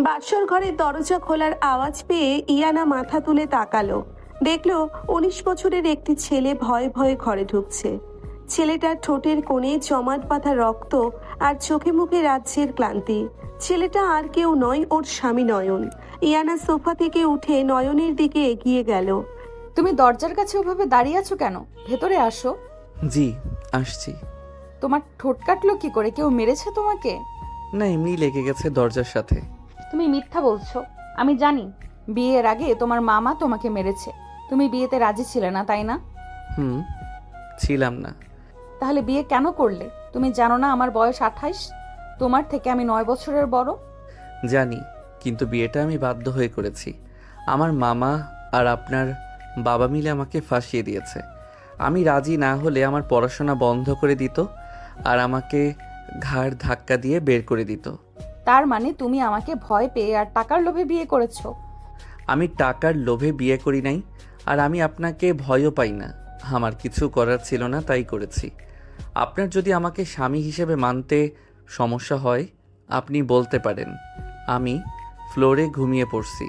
বাসর ঘরের দরজা খোলার আওয়াজ পেয়ে ইয়ানা মাথা তুলে তাকালো। দেখলো 19 বছরের একটি ছেলে ভয়ে ভয়ে ঘরে ঢুকছে। ছেলেটার ঠোঁটের কোণে জমাট বাঁধা রক্ত আর চোখে মুখে রাজ্যের ক্লান্তি। ছেলেটা আর কেউ নয়, ওর স্বামী নয়ন। ইয়ানা সোফা থেকে উঠে নয়নের দিকে এগিয়ে গেল। তুমি দরজার কাছে ওভাবে দাঁড়িয়ে আছো কেন? ভেতরে আসো। জি আসছি। তোমার ঠোঁট কাটলো কি করে? কেউ মেরেছে তোমাকে? না, এমনি লেগে গেছে দরজার সাথে। তুমি মিথ্যা বলছো। আমি জানি বিয়ের আগে তোমার মামা তোমাকে মেরেছে। তুমি বিয়েতে রাজি ছিলে না, তাই না? হুম, ছিলাম না। তাহলে বিয়ে কেন করলে? তুমি জানো না আমার বয়স 28? তোমার থেকে আমি 9 বছরের বড়। জানি, কিন্তু বিয়েটা আমি বাধ্য হয়ে করেছি। আমার মামা আর আপনার বাবা মিলে আমাকে ফাঁসিয়ে দিয়েছে। আমি রাজি না হলে আমার পড়াশোনা বন্ধ করে দিত আর আমাকে ঘাড় ধাক্কা দিয়ে বের করে দিত। তার মানে তুমি আমাকে ভয় পেয়ে আর টাকার লোভে বিয়ে করেছো? আমি টাকার লোভে বিয়ে করি নাই, আর আমি আপনাকে ভয়ও পাই না। আমার কিছু করার ছিল না, তাই করেছি। আপনার যদি আমাকে স্বামী হিসেবে মানতে সমস্যা হয়, আপনি বলতে পারেন। আমি ফ্লোরে ঘুমিয়ে পড়ছি।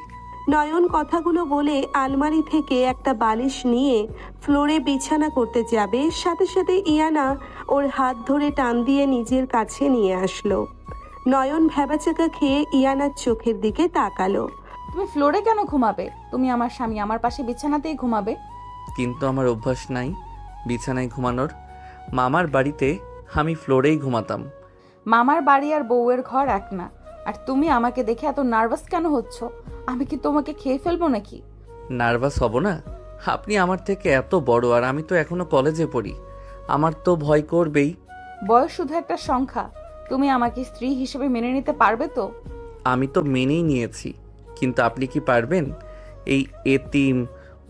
নয়ন কথাগুলো বলে আলমারি থেকে একটা বালিশ নিয়ে ফ্লোরে বিছানা করতে যাবে, সাথে সাথে ইয়ানা ওর হাত ধরে টান দিয়ে নিজের কাছে নিয়ে আসলো। নয়ন ভ্যাবাচাকা খেয়ে ইয়ানার চোখের দিকে তাকালো। তুমি ফ্লোরে কেন ঘুমাবে? তুমি আমার স্বামী, আমার পাশে বিছানাতেই ঘুমাবে। কিন্তু আমার অভ্যাস নাই বিছানায় ঘুমানোর। মামার বাড়িতে আমি ফ্লোরেই ঘুমাতাম। মামার বাড়ি আর বউয়ের ঘর এক না। আর তুমি আমাকে দেখে এত নার্ভাস কেন হচ্ছ? আমি কি তোমাকে খেয়ে ফেলবো নাকি? নার্ভাস হব না? আপনি আমার থেকে এত বড়, আর আমি তো এখনো কলেজে পড়ি। আমার তো ভয় করবেই। বয়স শুধু একটা সংখ্যা। তুমি আমাকে স্ত্রী হিসেবে মেনে নিতে পারবে তো? আমি তো মেনেই নিয়েছি, কিন্তু আপনি কি পারবেন এই এতিম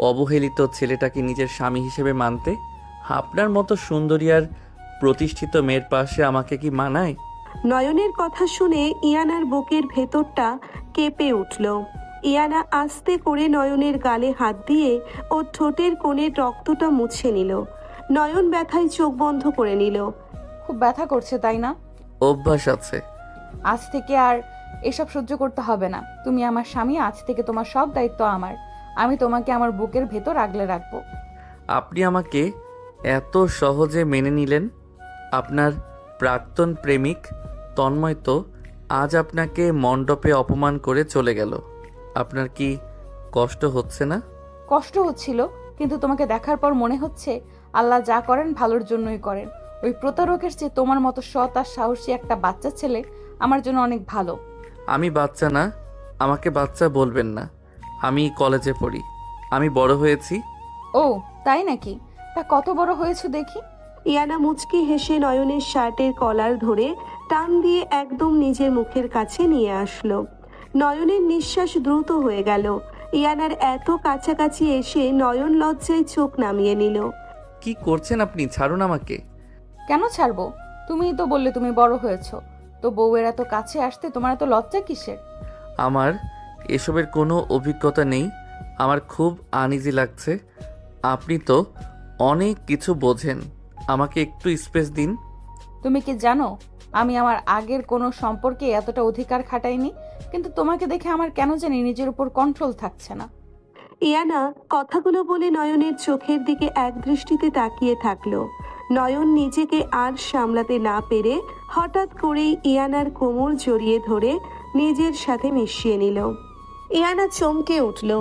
অবহেলিত ছেলেটাকে নিজের স্বামী হিসেবে মানতে? আপনার মতো সুন্দরী আর প্রতিষ্ঠিত মেয়ের পাশে আমাকে কি মানায়? নয়নের কথা শুনে ইয়ানার বুকের ভেতরটা কেঁপে উঠল। ইয়ানা আস্তে করে নয়নের গালে হাত দিয়ে ওর ঠোঁটের কোণে রক্তটা মুছে নিল। নয়ন ব্যথায় চোখ বন্ধ করে নিল। খুব ব্যথা করছে, তাই না? অভ্যাস আছে। আজ থেকে আর এসব সহ্য করতে হবে না। তুমি আমার স্বামী, আজ থেকে তোমার সব দায়িত্ব আমার। আমি তোমাকে আমার বুকের ভেতর আগলে রাখবো। আপনি আমাকে এত সহজে মেনে নিলেন? আপনার প্রাক্তন প্রেমিক তন্ময় তো আজ আপনাকে মণ্ডপে অপমান করে চলে গেল। আপনার কি কষ্ট হচ্ছে না? কষ্ট হচ্ছিল, কিন্তু তোমাকে দেখার পর মনে হচ্ছে আল্লাহ যা করেন ভালোর জন্যই করেন। ওই প্রতারকের চেয়ে তোমার মতো সৎ আর সাহসী একটা বাচ্চা ছেলে আমার জন্য অনেক ভালো। আমি বাচ্চা না, আমাকে বাচ্চা বলবেন না। আমি কলেজে পড়ি, আমি বড় হয়েছি। ও তাই নাকি? তা কত বড় হয়েছো দেখি? ইয়ানা মুচকি হেসে নয়নের শার্টের কলার ধরে টান দিয়ে একদম নিজের মুখের কাছে নিয়ে আসলো। নয়নের নিঃশ্বাস দ্রুত হয়ে গেল। ইয়ানার এত কাছাকাছি এসে নয়ন লজ্জায় চোখ নামিয়ে নিল। কি করছেন আপনি? ছাড়ুন আমাকে। কেন ছাড়বো? তুমিই তো বললে তুমি বড় হয়েছো। তো বউয়ের এত কাছে আসতে তোমার এত লজ্জা কিসের? আমার এসবের কোনো অভিজ্ঞতা নেই। আমার খুব আনইজি লাগছে। আপনি তো অনেক কিছু বোঝেন, আমাকে একটু স্পেস দিন। তুমি কি জানো আমি আমার আগের কোনো সম্পর্কে এতটা অধিকার খাটাইনি, কিন্তু তোমাকে দেখে আমার কেন জানি নিজের উপর কন্ট্রোল থাকছে না। ইয়ানা কথাগুলো বলে নয়নের চোখের দিকে এক দৃষ্টিতে তাকিয়ে থাকলো। নয়ন নিজেকে আর সামলাতে না পেরে হঠাৎ করেই ইয়ানার কোমর জড়িয়ে ধরে নিজের সাথে মিশিয়ে নিল। ইয়ানা চমকে উঠল।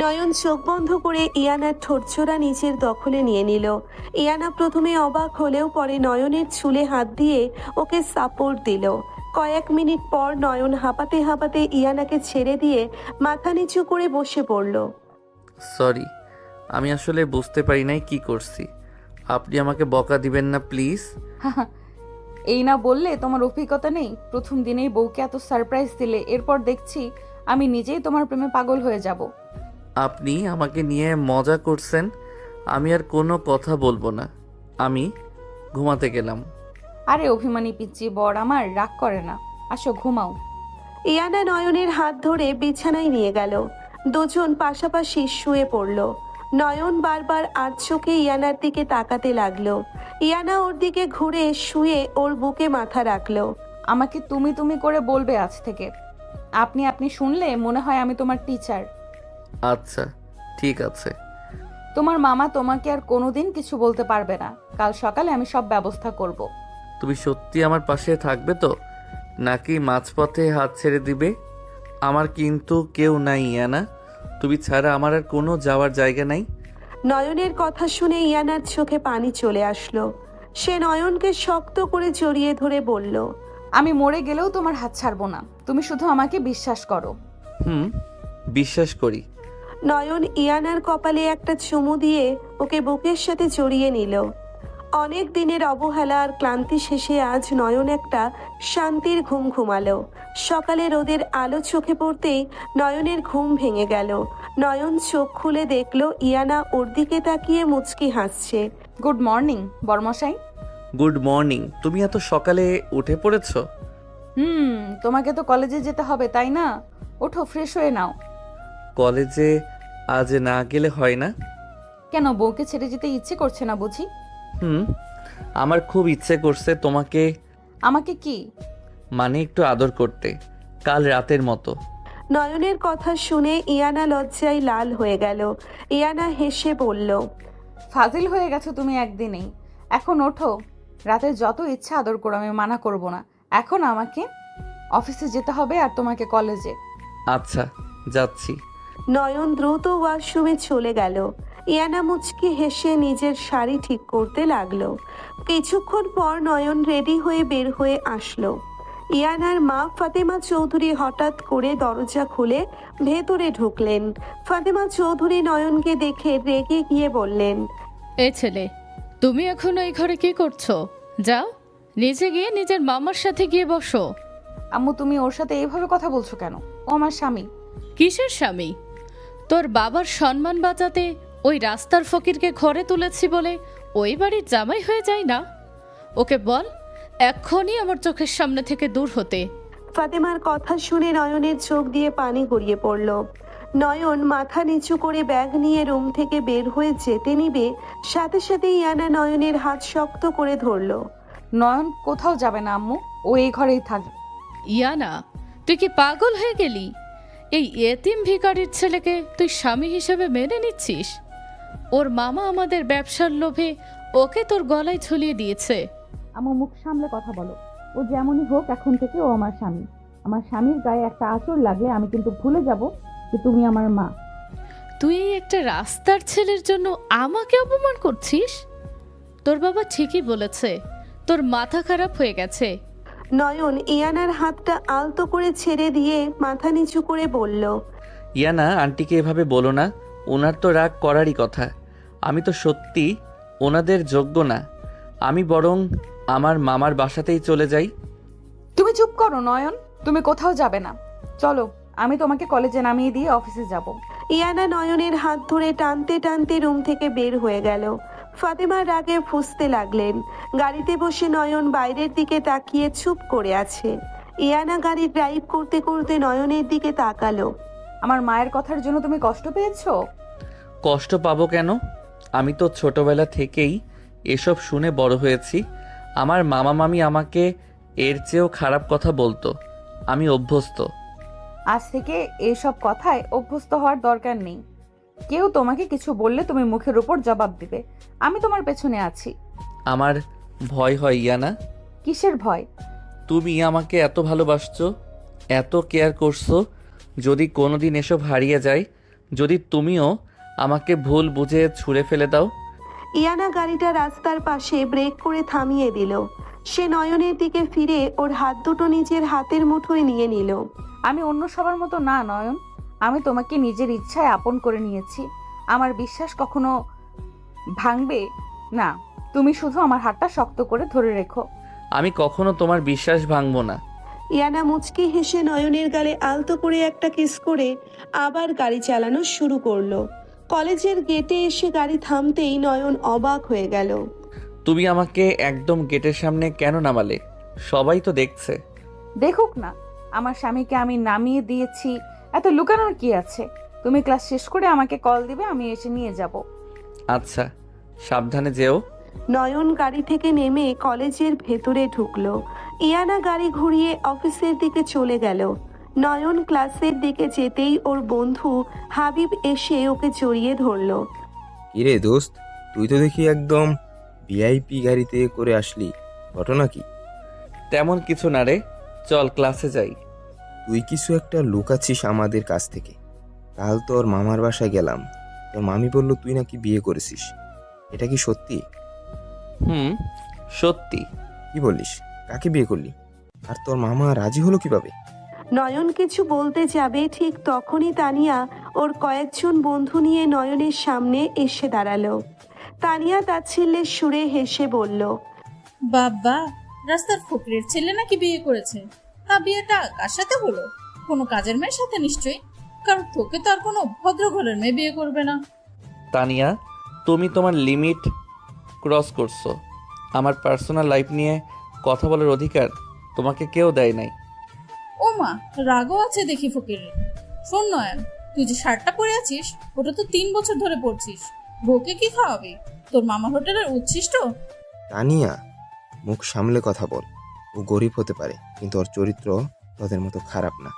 নয়ন চোখ বন্ধ করে ইয়ানার ঠোঁটছোড়া নিজের দখলে নিয়ে নিল। ইয়ানা প্রথমে অবাক হলেও পরে নয়নের চুলে হাত দিয়ে ওকে সাপোর্ট দিল। কয়েক মিনিট পর নয়ন হাঁপাতে হাঁপাতে ইয়ানাকে ছেড়ে দিয়ে মাথা নিচু করে বসে পড়ল। সরি, আমি আসলে বুঝতে পারি নাই কি করছি। আপনি আমাকে বকা দিবেন না প্লিজ। এই না বললে তোমার অভিজ্ঞতা নেই? প্রথম দিনেই বউকে এত সারপ্রাইজ দিলে, এরপর দেখছি আমি নিজেই তোমার প্রেমে পাগল হয়ে যাব। আপনি আমাকে নিয়ে মজা করছেন। আমি আর কোনো কথা বলবো না। আমি ঘুমাতে গেলাম। আরে অভিমানী পিচ্চি বর আমার, রাগ করে না। আসো ঘুমাও। ইয়ানা নয়নের হাত ধরে বিছানায় নিয়ে গেল। দুজন পাশাপাশি শুয়ে পড়ল। নয়ন বারবার আধ চোখে ইয়ানার দিকে তাকাতে লাগলো। ইয়ানা ওর দিকে ঘুরে শুয়ে ওর বুকে মাথা রাখলো। আমাকে তুমি তুমি করে বলবে আজ থেকে। আপনি আপনি শুনলে মনে হয় আমি তোমার টিচার। আচ্ছা ঠিক আছে। তোমার মামা তোমাকে আর কোনোদিন কিছু বলতে পারবে না। কাল সকালে আমি সব ব্যবস্থা করব। তুমি সত্যি আমার পাশে থাকবে তো, নাকি মাঝপথে হাত ছেড়ে দিবে? আমার কিন্তু কেউ নাই ইয়ানা, তুমি ছাড়া আমার আর কোনো যাওয়ার জায়গা নাই। নয়নের কথা শুনে ইয়ানার চোখে পানি চলে আসলো। সে নয়নকে শক্ত করে জড়িয়ে ধরে বলল, আমি মরে গেলেও তোমার হাত ছাড়বো না। তুমি শুধু আমাকে বিশ্বাস করো। বিশ্বাস করি। নয়ন ইয়ানার কপালে একটা চুমু দিয়ে ওকে বুকের সাথে জড়িয়ে নিল। অনেক দিনের অবহেলা আর ক্লান্তি শেষে আজ নয়ন একটা শান্তির ঘুম ঘুমালো। সকালে রোদের আলো চোখে পড়তেই নয়নের ঘুম ভেঙে গেল। নয়ন চোখ খুলে দেখলো ইয়ানা ওর দিকে তাকিয়ে মুচকি হাসছে। গুড মর্নিং বর্মশাই। Good morning. তুমি এত সকালে উঠে পড়েছো? তোমাকে তো কলেজে যেতে হবে তাই না? ওঠো, ফ্রেশ হয়ে নাও। কলেজে আজ না গেলে হয় না? কেন, বউকে ছেড়ে যেতে ইচ্ছে করছে না বুঝি? আমার খুব ইচ্ছে করছে তোমাকে। আমাকে কি? মানে একটু আদর করতে, কাল রাতের মতো। নয়নের কথা শুনে ইয়ানা লজ্জায় লাল হয়ে গেল। ইয়ানা হেসে বলল, ফাজিল হয়ে গেছো তুমি একদিনেই। এখন ওঠো, রাতে যত ইচ্ছা আদর করো, আমি মানা করব না। এখন আমাকে অফিসে যেতে হবে আর তোমাকে কলেজে। আচ্ছা যাচ্ছি। নয়ন দ্রুত ওয়াশরুমে চলে গেল। ইয়ানা মুচকি হেসে নিজের শাড়ি ঠিক করতে লাগলো। কিছুক্ষণ পর নয়ন রেডি হয়ে বের হয়ে আসলো। ইয়ানার মা ফাতেমা চৌধুরী হঠাৎ করে দরজা খুলে ভেতরে ঢুকলেন। ফাতেমা চৌধুরী নয়নকে দেখে রেগে গিয়ে বললেন, এই ছেলে, তুমি এখন এই ঘরে কি করছো? যাও, নিজে গিয়ে নিজের মামার সাথে গিয়ে বসো। আম্মু, তুমি ওর সাথে এইভাবে কথা বলছো কেন? ও আমার স্বামী। কিসের স্বামী? তোর বাবার সম্মান বাঁচাতে ওই রাস্তার ফকিরকে ঘরে তুলেছি বলে ওই বাড়ির জামাই হয়ে যায় না? ওকে বল এক্ষুনি আমার চোখের সামনে থেকে দূর হতে। ফাতেমার কথা শুনে নয়নের চোখ দিয়ে পানি গড়িয়ে পড়ল। নয়ন মাথা নিচু করে ব্যাগ নিয়ে রুম থেকে বের হয়ে যেতে নিবে, সাথে সাথে ইয়ানা নয়নের হাত শক্ত করে ধরলো। নয়ন কোথাও যাবে না আম্মু, ও এই ঘরেই থাকবে। ইয়ানা, তুই কি পাগল হয়ে গেলি? এই এতিম ভিখারির ছেলেকে তুই স্বামী হিসেবে মেনে নিচ্ছিস? ওর মামা আমাদের ব্যবসার লোভে ওকে তোর গলায় ঝুলিয়ে দিয়েছে। আম্মু, মুখ সামলে কথা বলো। ও যেমনই হোক, এখন থেকে ও আমার স্বামী। আমার স্বামীর গায়ে একটা আঁচড় লাগলে আমি কিন্তু ভুলে যাব যে তুমি আমার মা। তুই এই একটা রাস্তার ছেলের জন্য আমাকে অপমান করছিস? তোর বাবা ঠিকই বলেছে, তোর মাথা খারাপ হয়ে গেছে। নয়ন ইয়ানার হাতটা আলতো করে ছেড়ে দিয়ে মাথা নিচু করে বলল, ইয়ানা, আন্টিকে এভাবে বলো না, ওনার তো রাগ করারই কথা। আমি তো সত্যি ওনাদের যোগ্য না। আমি বরং আমার মামার বাসাতেই চলে যাই। তুমি চুপ করো নয়ন, তুমি কোথাও যাবে না। চলো, আমি তোমাকে কলেজে নামিয়ে দিয়ে অফিসে যাব। ইয়ানা নয়নের হাত ধরে টানতে টানতে রুম থেকে বের হয়ে গেল। ফাতেমা রাগে ফুঁসতে লাগলেন। গাড়িতে বসে নয়ন বাইরের দিকে তাকিয়ে চুপ করে আছে। ইয়ানা গাড়ি ড্রাইভ করতে করতে নয়নের দিকে তাকালো। আমার মায়ের কথার জন্য তুমি কষ্ট পেয়েছো? কষ্ট পাবো কেন? আমি তো ছোটবেলা থেকেই এসব শুনে বড় হয়েছি। আমার মামা মামি আমাকে এর চেয়েও খারাপ কথা বলতো। আমি অভ্যস্ত। আজ থেকে এইসব কথায় অভ্যস্ত হওয়ার দরকার নেই। কেউ তোমাকে কিছু বললে তুমি মুখের উপর জবাব দিবে। আমি তোমার পেছনে আছি। আমার ভয় হয় ইয়ানা। কিসের ভয়? তুমি আমাকে এত ভালোবাসছো, এত কেয়ার করছো। যদি কোনোদিন এসব হারিয়ে যায়, যদি তুমিও আমাকে ভুল বুঝে ছুঁড়ে ফেলে দাও। ইয়ানা গাড়িটা রাস্তার পাশে ব্রেক করে থামিয়ে দিল। সে নয়নের দিকে ফিরে ওর হাত দুটো নিজের হাতের মুঠোয় নিয়ে নিল। আমি অন্য সবার মতো না নয়ন, আমি তোমাকে নিজের ইচ্ছায় আপন করে নিয়েছি। আমার বিশ্বাস কখনো ভাঙবে না। তুমি শুধু আমার হাতটা শক্ত করে ধরে রেখো। আমি কখনো তোমার বিশ্বাস ভাঙবো না। ইয়ানা মুচকি হেসে নয়নের গালে আলতো করে একটা কিস করে আবার গাড়ি চালানো শুরু করলো। কলেজের গেটে এসে গাড়ি থামতেই নয়ন অবাক হয়ে গেল। তুমি আমাকে একদম গেটের সামনে কেন নামালে? সবাই তো দেখছে। দেখুক না, আমার স্বামীকে আমি নামিয়ে দিয়েছি, এত লুকানোর কি আছে? তুমি ক্লাস শেষ করে আমাকে কল দিবে, আমি এসে নিয়ে যাব। আচ্ছা, সাবধানে যেও। নয়ন গাড়ি থেকে নেমে কলেজের ভেতরে ঢুকলো। ইয়ানা গাড়ি ঘুরিয়ে অফিসের দিকে চলে গেল। নয়ন ক্লাসের দিকে যেতেই ওর বন্ধু হাবিব এসে ওকে জড়িয়ে ধরলো। কিরে দোস্ত, তুই তো দেখি একদম ভিআইপি গাড়িতে করে আসলি, ঘটনা কি? তেমন কিছু না রে, চল ক্লাসে যাই। তুই কিছু একটা লুকাচ্ছিস আমাদের কাছ থেকে। কাল তোর মামার বাসায় গেলাম, তোর মামি বলল তুই নাকি বিয়ে করেছিস। এটা কি সত্যি? হুম, সত্যি। কি বলিস? কাকে বিয়ে করলি? আর তোর মামা রাজি হলো কিভাবে? নয়ন কিছু বলতে যাবে ঠিক তখনই তানিয়া ওর কয়েকজন বন্ধু নিয়ে নয়নের সামনে এসে দাঁড়ালো। তানিয়া তাচ্ছিল্যের সুরে হেসে বলল, বাবা, রাস্তার ফকিরের ছেলে নাকি বিয়ে করেছে? তা বিয়েটা কার সাথে হলো? কোনো কাজের মেয়ের সাথে নিশ্চয়ই, কারণ তোকে তো আর কোনো ভদ্রঘরের মেয়ে বিয়ে করবে না। তানিয়া, তুমি তোমার লিমিট ক্রস করছো। আমার পার্সোনাল লাইফ নিয়ে কথা বলার অধিকার তোমাকে কেউ দেয় নাই। ও মা, রাগও আছে দেখি ফকিরের। শোন নয়ন, তুই যে শার্টটা পরে আছিস ওটা তো 3 বছর ধরে পরছিস। বউকে কি খাওয়াবি? তোর মামার হোটেলের উচ্ছিষ্ট? তানিয়া, মুখ সামলে কথা বল। ও গরিব হতে পারে, কিন্তু ওর চরিত্র তোদের মতো খারাপ না।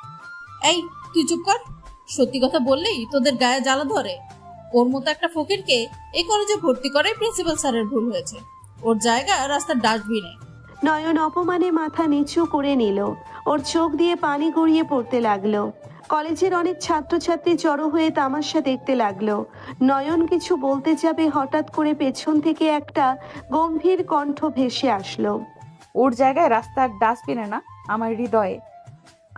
এই, তুই চুপ কর। সত্যি কথা বললেই তোদের গায়ে জ্বালা ধরে। ওর মতো একটা ফকিরকে এই কলেজে ভর্তি করাই প্রিন্সিপাল স্যারের ভুল হয়েছে। ওর জায়গা রাস্তার ডাস্টবিনে। নয়ন অপমানে মাথা নিচু করে নিল। ওর চোখ দিয়ে পানি গড়িয়ে পড়তে লাগলো। কলেজের অনেক ছাত্রছাত্রী জড়ো হয়ে তামাশা দেখতে লাগলো। নয়ন কিছু বলতে যাবে, হঠাৎ করে পেছন থেকে একটা গম্ভীর কণ্ঠ ভেসে আসলো। ওর জায়গায় রাস্তার ডাস্টবিনে না, আমার হৃদয়ে।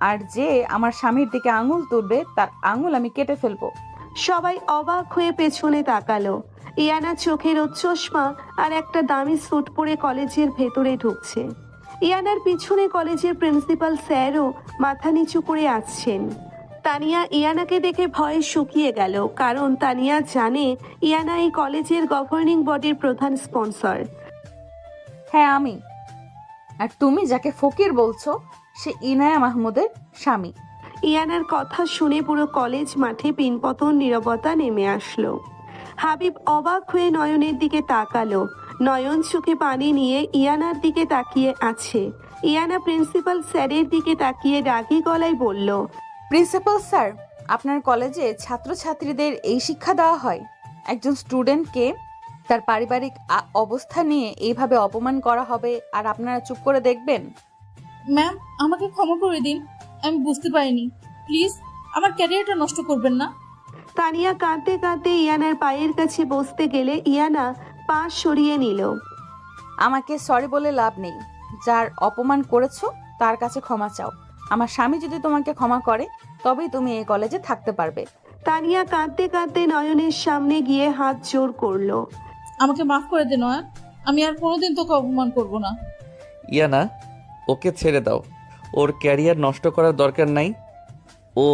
আর যে আমার স্বামীর দিকে আঙুল তুলবে তার আঙুল আমি কেটে ফেলবো। সবাই অবাক হয়ে পেছনে তাকালো। ইয়ানা চোখের চশমা আর একটা দামি স্যুট পরে কলেজের ভেতরে ঢুকছে। ইয়ানার পিছনে কলেজের প্রিন্সিপাল স্যারও মাথা নিচু করে আসছেন। তানিয়া ইয়ানাকে দেখে ভয়ে শুকিয়ে গেল, কারণ তানিয়া জানে ইয়ানা এই কলেজের গভর্নিং বডির প্রধান স্পন্সর। হ্যাঁ আমি। আর তুমি যাকে ফকির বলছো সে ইনায়া মাহমুদের স্বামী। ইয়ানার কথা শুনে পুরো কলেজ মাঠে পিনপতন নীরবতা নেমে আসলো। হাবিব অবাক হয়ে নয়নের দিকে তাকালো। নয়ন চোখে পানি নিয়ে ইয়ানার দিকে তাকিয়ে আছে। ইয়ানা প্রিন্সিপাল স্যারের দিকে তাকিয়ে রাগী গলায় বলল, প্রিন্সিপাল স্যার, আপনার কলেজে ছাত্রছাত্রীদের এই শিক্ষা দেওয়া হয়? একজন স্টুডেন্টকে তার পারিবারিক অবস্থা নিয়ে এইভাবে অপমান করা হবে আর আপনারা চুপ করে দেখবেন? ম্যাম, আমাকে ক্ষমা করে দিন, আমি বুঝতে পারিনি। প্লিজ, আমার ক্যারিয়ারটা নষ্ট করবেন না। তানিয়া কাঁদতে কাঁদতে ইয়ানার পায়ের কাছে বসতে গেলে ইয়ানা পা সরিয়ে নিল। আমাকে সরি বলে লাভ নেই। যার অপমান করেছো তার কাছে ক্ষমা চাও। আমার স্বামী যদি তোমাকে ক্ষমা করে তবেই তুমি এই কলেজে থাকতে পারবে। তানিয়া কাঁদতে কাঁদতে নয়নের সামনে গিয়ে হাত জোর করলো। আমাকে মাফ করে দে নয়ন, আমি আর কোনোদিন তোকে অপমান করব না। ইয়ানা, ওকে ছেড়ে দাও। ওর ক্যারিয়ার নষ্ট করার দরকার নাই। ও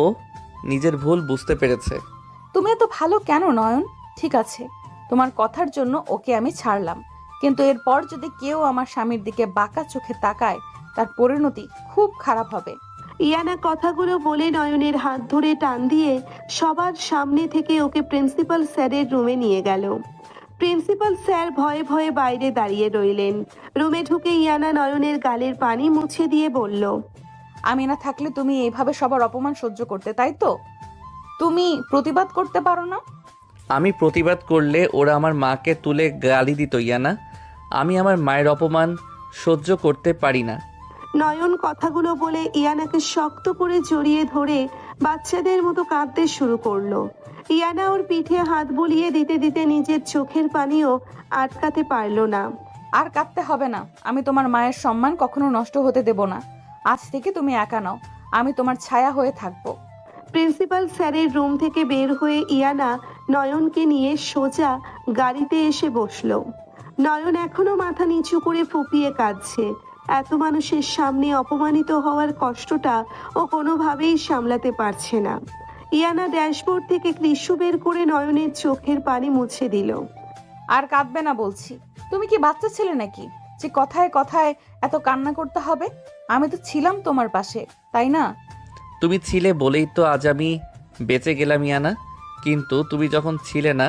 নিজের ভুল বুঝতে পেরেছে। তুমি এত ভালো কেন নয়ন? ঠিক আছে, তোমার কথার জন্য ওকে আমি ছাড়লাম, কিন্তু এরপর যদি কেউ আমার স্বামীর দিকে বাঁকা চোখে তাকায় তার পরিণতি খুব খারাপ হবে। ইয়ানা কথাগুলো বলে নয়নের হাত ধরে টান দিয়ে সবার সামনে থেকে ওকে প্রিন্সিপাল স্যারের রুমে নিয়ে গেল। প্রিন্সিপাল স্যার ভয়ে ভয়ে বাইরে দাঁড়িয়ে রইলেন। রুমে ঢুকে ইয়ানা নয়নের গালের পানি মুছে দিয়ে বলল, আমি না থাকলে তুমি এইভাবে সবার অপমান সহ্য করতে, তাই তো? তুমি প্রতিবাদ করতে পারো না? আমি প্রতিবাদ করলে ওরা আমার মাকে তুলে গালি দিত। ইয়ানা, আমি আমার মায়ের অপমান সহ্য করতে পারি না। নয়ন কথাগুলো বলে ইয়ানাকে শক্ত করে জড়িয়ে ধরে বাচ্চাদের মতো কাঁদতে শুরু করলো। ইয়ানা ওর পিঠে হাত বুলিয়ে দিতে দিতে নিজের চোখের পানিও আটকাতে পারল না। আর কাঁদতে হবে না। আমি তোমার মায়ের সম্মান কখনো নষ্ট হতে দেব না। আজ থেকে তুমি একা নাও, আমি তোমার ছায়া হয়ে থাকবো। প্রিন্সিপাল স্যারের রুম থেকে বের হয়ে ইয়ানা নয়নকে নিয়ে সোজা গাড়িতে এসে বসলো। নয়ন এখনো মাথা নিচু করে ফুপিয়ে কাঁদছে। এত মানুষের সামনে অপমানিত হওয়ার কষ্টটা ও কোনোভাবেই সামলাতে পারছে না। ইয়ানা ড্যাশবোর্ড থেকে টিস্যু বের করে নয়নের চোখের পানি মুছে দিল। আর কাঁদবে না বলছি। তুমি কি বাচ্চা ছেলে নাকি যে কথায় কথায় এত কান্না করতে হবে? আমি তো ছিলাম তোমার পাশে, তাই না? তুমি ছিলে বলেই তো আজ আমি বেঁচে গেলাম ইয়ানা। কিন্তু তুমি যখন ছিলে না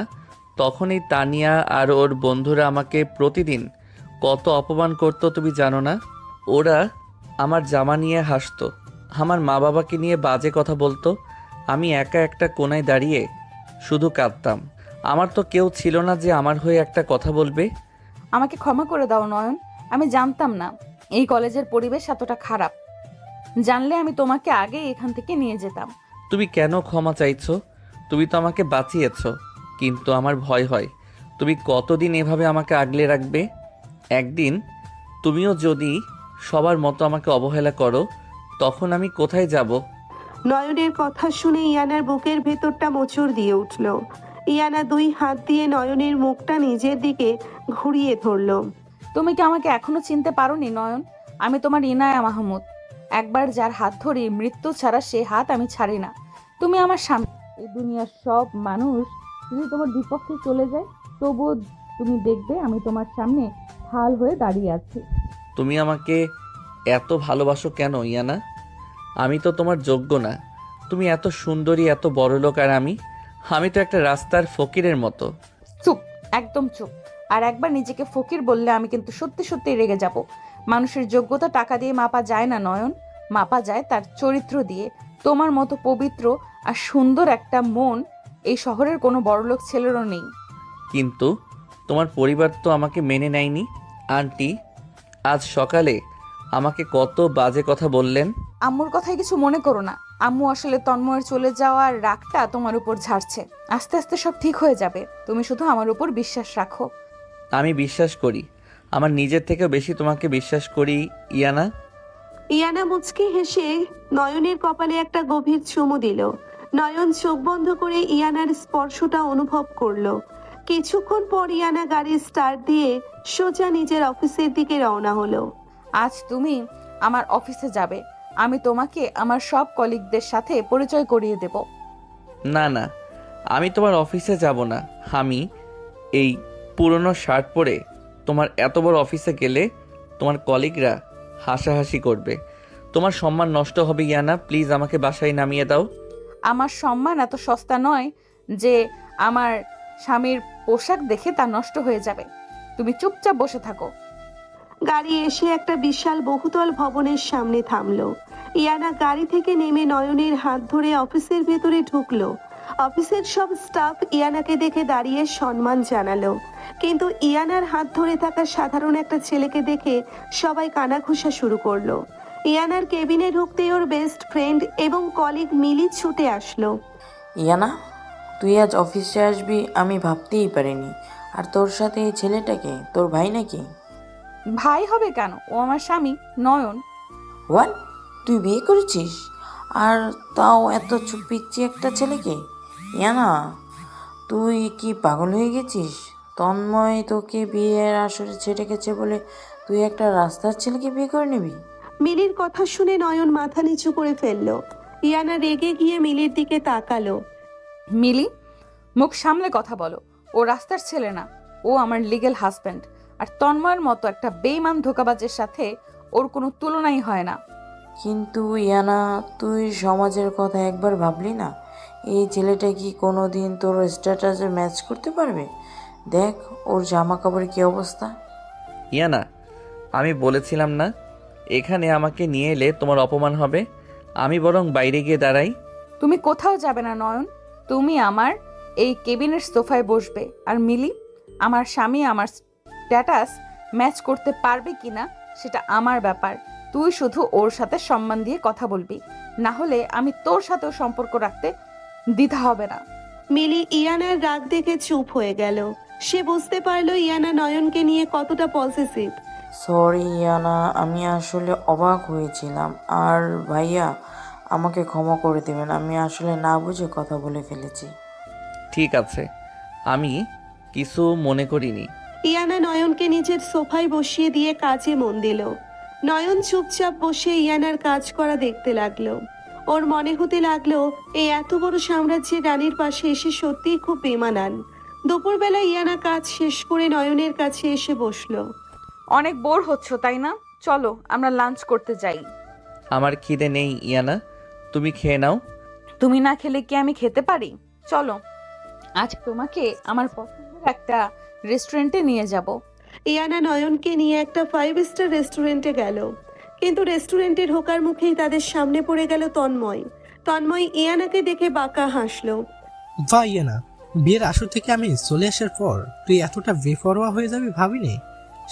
তখনই তানিয়া আর ওর বন্ধুরা আমাকে প্রতিদিন কত অপমান করতো তুমি জানো না? ওরা আমার জামা নিয়ে হাসতো, আমার মা বাবাকে নিয়ে বাজে কথা বলতো, আমি একা একটা কোনায় দাঁড়িয়ে শুধু কাঁদতাম। আমার তো কেউ ছিল না যে আমার হয়ে একটা কথা বলবে। আমাকে ক্ষমা করে দাও নয়ন, আমি জানতাম না এই কলেজের পরিবেশ এতটা খারাপ। জানলে আমি তোমাকে আগে এখান থেকে নিয়ে যেতাম। তুমি কেন ক্ষমা চাইছো? তুমি তো আমাকে বাঁচিয়েছো, কিন্তু আমার ভয় হয় তুমি কতদিন এভাবে আমাকে আগলে রাখবে। একদিন তুমিও যদি সবার মতো আমাকে অবহেলা করো, তখন আমি কোথায় যাব? নয়নের কথা শুনে ইয়ানার বুকের ভেতরটা মোচড় দিয়ে উঠল। ইয়ানা 2 হাত দিয়ে নয়নের মুখটা নিজের দিকে ঘুরিয়ে ধরল। তুমি কি আমাকে এখনো চিনতে পারোনি নয়ন? আমি তোমার ইনায়া মাহমুদ। একবার যার হাত ধরি মৃত্যু ছাড়া সে হাত আমি ছাড়ি না। তুমি আমার সামনে। এই দুনিয়ার সব মানুষ যদি তোমার বিপক্ষে চলে যায়, তবুও তুমি দেখবে আমি তোমার সামনে ঢাল হয়ে দাঁড়িয়ে আছি। তুমি আমাকে এত ভালোবাসো কেন ইয়ানা? আমি তো তোমার যোগ্য না। তুমি এত সুন্দরী, এত বড়লোক, আর আমি তো একটা রাস্তার ফকিরের মতো। চুপ, একদম চুপ। আর একবার নিজেকে ফকির বললে আমি কিন্তু সত্যি সত্যি রেগে যাব। মানুষের যোগ্যতা টাকা দিয়ে মাপা যায় না নয়ন, মাপা যায় তার চরিত্র দিয়ে। তোমার মতো পবিত্র আর সুন্দর একটা মন এই শহরের কোনো বড়লোক ছেলেরও নেই। কিন্তু তোমার পরিবার তো আমাকে মেনে নেয়নি। আন্টি আজ সকালে আমাকে কত বাজে কথা বললেন। আম্মুর কথায় কিছু মনে করো না। আম্মু আসলে তন্ময়ের চলে যাওয়ার রাগটা তোমার উপর ঝাড়ছে। আস্তে আস্তে সব ঠিক হয়ে যাবে। তুমি শুধু আমার উপর বিশ্বাস রাখো। আমি বিশ্বাস করি, আমার নিজের থেকেও বেশি তোমাকে বিশ্বাস করি ইয়ানা। ইয়ানা মুচকি হেসে নয়নের কপালে একটা গভীর চুমু দিল। নয়ন চোখ বন্ধ করে ইয়ানার স্পর্শটা অনুভব করলো। কিছুক্ষণ পর ইয়ানা গাড়ি স্টার্ট দিয়ে সোজা নিজের অফিসের দিকে রওনা হলো। আজ তুমি আমার অফিসে যাবে। আমি তোমাকে আমার সব কলিগদের সাথে পরিচয় করিয়ে দেব। না না, আমি তোমার অফিসে যাব না। আমি এই পুরনো শার্ট পরে তোমার এত বড় অফিসে গেলে তোমার কলিগরা হাসাহাসি করবে, তোমার সম্মান নষ্ট হবে। ইয়ানা প্লিজ আমাকে বাসায় নামিয়ে দাও। আমার সম্মান এত সস্তা নয় যে আমার স্বামীর পোশাক দেখে তা নষ্ট হয়ে যাবে। তুমি চুপচাপ বসে থাকো। গাড়ি এসে একটা বিশাল বহুতল ভবনের সামনে থামলো। ইয়ানা গাড়ি থেকে নেমে নয়নের হাত ধরে অফিসের ভেতরে ঢুকলো। অফিসের সব স্টাফ ইয়ানাকে দেখে দাঁড়িয়ে সম্মান জানালো, কিন্তু ইয়ানার হাত ধরে থাকা সাধারণ একটা ছেলেকে দেখে সবাই কানাঘুষা শুরু করলো। ইয়ানার কেবিনে ঢুকতেই ওর বেস্ট ফ্রেন্ড এবং কলিগ মিলি ছুটে আসলো। ইয়ানা, তুই আজ অফিসে আসবি আমি ভাবতেই পারিনি। আর তোর সাথে এই ছেলেটাকে তোর ভাই নাকি? ভাই হবে কেন? ও আমার স্বামী নয়ন। হোয়াট? তুই বিয়ে করেছিস? আর তাও এত পিচ্ছি একটা ছেলেকে? ইয়ানা, তুই কি পাগল হয়ে গেছিস? তন্ময় তোকে বিয়ের আসরে ছেড়ে গেছে বলে তুই একটা রাস্তার ছেলেকে বিয়ে করে নিবি? মিলির কথা শুনে নয়ন মাথা নিচু করে ফেললো। ইয়ানা রেগে গিয়ে মিলির দিকে তাকালো। মিলি, মুখ সামলে কথা বলো। ও রাস্তার ছেলে না, ও আমার লিগ্যাল হাজব্যান্ড। আর তন্ময়ের মতো একটা বেইমান ধোঁকাবাজের সাথে ওর কোনো তুলনাই হয় না। কিন্তু ইয়ানা, তুই সমাজের কথা একবার ভাবলি না? এই ছেলেটা কি কোনো দিন তোর স্ট্যাটাসে ম্যাচ করতে পারবে? দেখ ওর জামা কাপড়ের কী অবস্থা। ইয়ানা, আমি বলেছিলাম না এখানে আমাকে নিয়ে এলে তোমার অপমান হবে। আমি বরং বাইরে গিয়ে দাঁড়াই। তুমি কোথাও যাবে না নয়ন। তুমি আমার এই কেবিনের সোফায় বসবে। আর মিলি, আমার স্বামী আমার স্ট্যাটাস ম্যাচ করতে পারবে কিনা সেটা আমার ব্যাপার। তুই শুধু ওর সাথে সম্মান দিয়ে কথা বলবি, না হলে আমি তোর সাথেও সম্পর্ক রাখতে দ্বিধা হবে না। মিলি ইয়ানার রাগ দেখে চুপ হয়ে গেল। সে বুঝতে পারলো ইয়ানা নয়নকে নিয়ে কতটা পজিটিভ। সরি ইয়ানা, আমি আসলে অবাক হয়েছিলাম। আর ভাইয়া, আমাকে ক্ষমা করে দেবেন, আমি আসলে না বুঝে কথা বলে ফেলেছি। ঠিক আছে, আমি কিছু মনে করিনি। ইয়ানা নয়নকে নিজের সোফায় বসিয়ে দিয়ে কাজে মন দিল। নয়ন চুপচাপ বসে ইয়ানার কাজ করা দেখতে লাগলো। ওর মনে হতে লাগলো এই এত বড় সাম্রাজ্যের রানীর পাশে এসে সত্যিই খুব বেমানান। দুপুরবেলা ইয়ানা কাজ শেষ করে নয়নের কাছে এসে বসলো। অনেক বোর হচ্ছ তাই না? চলো আমরা লাঞ্চ করতে যাই। আমার খিদে নেই ইয়ানা, তুমি খেয়ে নাও। তুমি না খেলে কি আমি খেতে পারি? চলো, আজ তোমাকে আমার পছন্দের একটা রেস্টুরেন্টে নিয়ে যাব। ইয়ানা নয়নকে নিয়ে একটা 5 স্টার রেস্টুরেন্টে গেল। কিন্তু রেস্টুরেন্টে ঢোকার মুখেই তাদের সামনে পড়ে গেল তন্ময়। তন্ময় ইয়ানাকে দেখে বাঁকা হাসলো। বা না, বিয়ের আসর থেকে আমি চলে আসার পর তুই এতটা বেপরোয়া হয়ে যাবি ভাবিনি।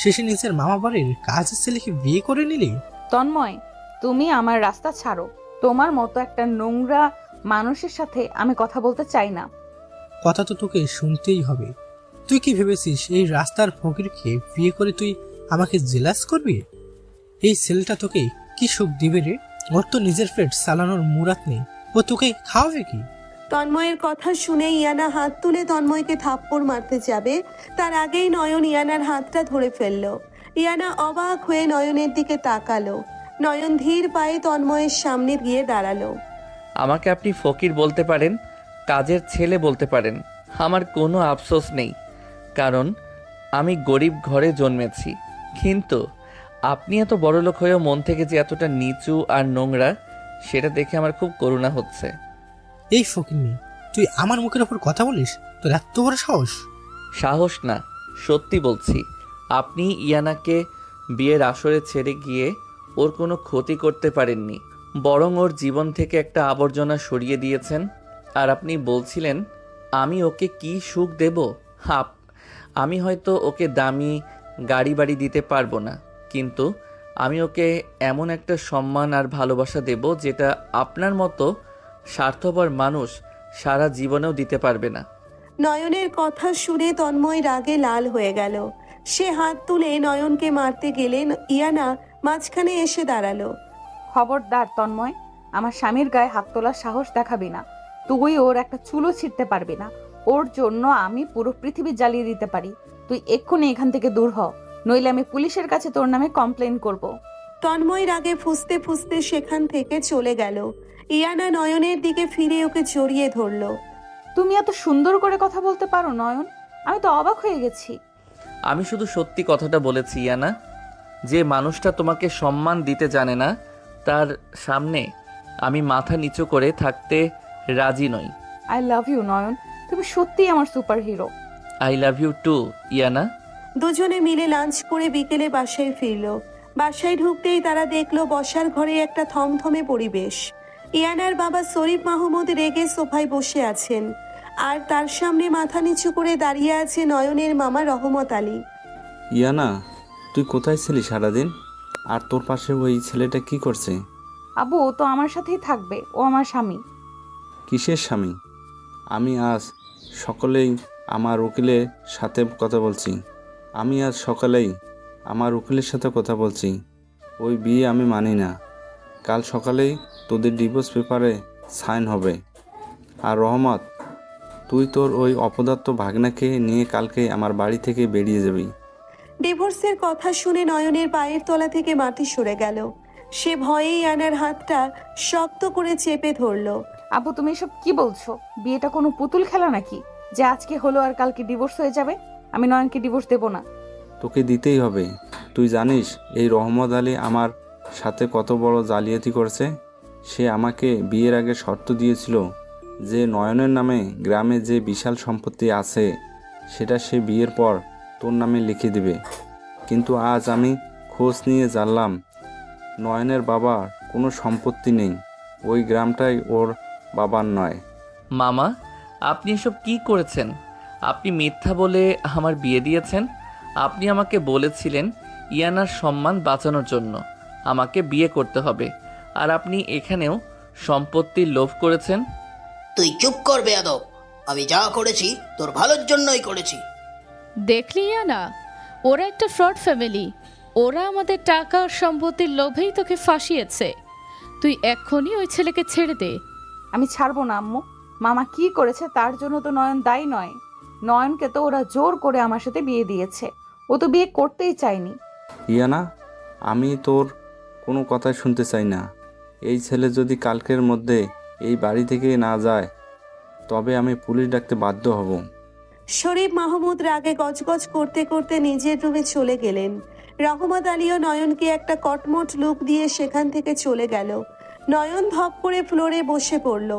শেষে নিজের মামা বাড়ির কাজের ছেলেকে বিয়ে করে নিলি। তন্ময়, তুমি আমার রাস্তা ছাড়ো। তোমার মতো একটা নোংরা মানুষের সাথে আমি কথা বলতে চাই না। কথা তো তোকে শুনতেই হবে। তুই কি ভেবেছিস এই রাস্তার ফকিরকে বিয়ে করে তুই আমাকে জেলাস করবি? এই ছেলেটা তোকে কি সুখ দিবে রে? ওর তো নিজের পেট চালানোর মুরাদ নেই, ও তোকে খাওয়াবে কি? তন্ময়ের কথা শুনে ইয়ানা হাত তুলে তন্ময়কে থাপ্পড় মারতে যাবে, তার আগেই নয়ন ইয়ানার হাতটা ধরে ফেলল। ইয়ানা অবাক হয়ে নয়নের দিকে তাকালো। নয়ন ধীর পায়ে তন্ময়ের সামনে গিয়ে দাঁড়ালো। আমাকে আপনি ফকির বলতে পারেন, কাজের ছেলে বলতে পারেন, আমার কোনো আফসোস নেই, কারণ আমি গরিব ঘরে জন্মেছি। কিন্তু আপনি এত বড়লোক হয়েও মন থেকে যে এতটা নিচু আর নোংরা, সেটা দেখে আমার খুব করুণা হচ্ছে। এই ফকিন্নি, তুই আমার মুখের ওপর কথা বলিস? তোর এত বড় সাহস! সাহস না, সত্যি বলছি। আপনি ইয়ানাকে বিয়ের আসরে ছেড়ে গিয়ে ওর কোনো ক্ষতি করতে পারেননি, বরং ওর জীবন থেকে একটা আবর্জনা সরিয়ে দিয়েছেন। আর আপনি বলছিলেন আমি ওকে কি সুখ দেব। আমি হয়তো ওকে দামি গাড়ি বাড়ি দিতে পারবো না, কিন্তু আমি ওকে এমন একটা সম্মান আর ভালোবাসা দেব যেটা আপনার মতো স্বার্থপর মানুষ সারা জীবনেও দিতে পারবে না। নয়নের কথা শুনে তন্ময় রাগে লাল হয়ে গেল। সে হাত তুলে নয়নকে মারতে গেলে ইয়ানা মাঝখানে এসে দাঁড়ালো। খবরদার তন্ময়, আমার স্বামীর গায়ে হাত তোলার সাহস দেখাবি না। তুই ওর একটা চুলও ছিঁড়তে পারবি না। ওর জন্য আমি পুরো পৃথিবী জ্বালিয়ে দিতে পারি। তুই এক্ষুনি এখান থেকে দূর হ, নইলে আমি পুলিশের কাছে তোর নামে কমপ্লেন করব। তন্ময় রাগে ফুঁসতে ফুঁসতে সেখান থেকে চলে গেল। ইয়ানা নয়নের দিকে ফিরে ওকে জড়িয়ে ধরলো। তুমি এত সুন্দর করে কথা বলতে পারো নয়ন, আমি তো অবাক হয়ে গেছি। আমি শুধু সত্যি কথাটা বলেছি ইয়ানা। যে মানুষটা তোমাকে সম্মান দিতে জানে না, তার সামনে আমি মাথা নিচু করে থাকতে রাজি নই। আই লাভ ইউ নয়ন, তুমি সত্যিই আমার super hero. I love you too Yana. দুজনে মিলে লাঞ্চ করে বিকেলে বাসায় ফিরল। বাসায় ঢুকতেই তারা দেখলো বসার ঘরে একটা থমথমে পরিবেশ। ইয়ানার বাবা শরীফ মাহমুদ রেগে সোফায় বসে আছেন, আর তার সামনে মাথা নিচু করে দাঁড়িয়ে আছে নয়নের মামা রহমত আলী। ইয়ানা, তুই কোথায় ছিলি সারাদিন? আর তোর পাশে ওই ছেলেটা কি করছে? আবু, ও তো আমার সাথেই থাকবে, ও আমার স্বামী। কিসের স্বামী? আমি আজ সকালেই আমার উকিলের সাথে কথা বলছি। ওই বিয়ে আমি মানি না। কাল সকালেই তোদের ডিভোর্স পেপারে সাইন হবে। আর রহমত, তুই তোর ওই অপদার্থ ভাগনাকে নিয়ে কালকে আমার বাড়ি থেকে বেরিয়ে যাবি। ডিভোর্সের কথা শুনে নয়নের পায়ের তলা থেকে মাটি সরে গেল। সে ভয়েই ইয়ানার হাতটা শক্ত করে চেপে ধরলো। আবু, তুমি এসব কি বলছো? বিয়েটা কোনো পুতুল খেলা নাকি যে আজকে হলো আর কালকে ডিভোর্স হয়ে যাবে? আমি নয়নকে ডিভোর্স দেব না। তোকে দিতেই হবে। তুই জানিস এই রহমত আলী আমার সাথে কত বড় জালিয়াতি করছে? সে আমাকে বিয়ের আগে শর্ত দিয়েছিল যে নয়নের নামে গ্রামে যে বিশাল সম্পত্তি আছে সেটা সে বিয়ের পর তোর নামে লিখে দেবে। কিন্তু আজ আমি খোঁজ নিয়ে জানলাম নয়নের বাবার কোনো সম্পত্তি নেই। ওই গ্রামটাই ওর বাবার নয়। মামা, আপনি এসব কি করেছেন? আপনি মিথ্যা বলে আমার বিয়ে দিয়েছেন। আপনি আমাকে বলেছিলেন ইয়ানার সম্মান বাঁচানোর জন্য আমাকে বিয়ে করতে হবে, আর আপনি এখানেও সম্পত্তির লোভ করেছেন। তুই চুপ কর বেয়াদব। আমি যা করেছি তোর ভালোর জন্যই করেছি। দেখলি না, ওরা একটা ফ্রড ফ্যামিলি। ওরা আমাদের টাকা আর সম্পত্তির লোভেই তোকে ফাঁসিয়েছে। তুই এক্ষুনি ওই ছেলেকে ছেড়ে দে। আমি ছাড়বো না আম্মু। মামা কি করেছে তার জন্য তো নয়ন দায়ী নয়। নয়নকে তো ওরা জোর করে আমার সাথে বিয়ে দিয়েছে। ও তো বিয়ে করতেই চায়নি। ইয়ানা, আমি তোর কোনো কথাই শুনতে চাই না। এই ছেলে যদি কালকের মধ্যে এই বাড়ি থেকে না যায় তবে আমি পুলিশ ডাকতে বাধ্য হব। শরীফ মাহমুদ রাগে গজগজ করতে করতে নিজের রুমে চলে গেলেন। রহমত আলীও নয়নকে একটা কটমট লুক দিয়ে সেখান থেকে চলে গেল। নয়ন ধপ করে ফ্লোরে বসে পড়ল।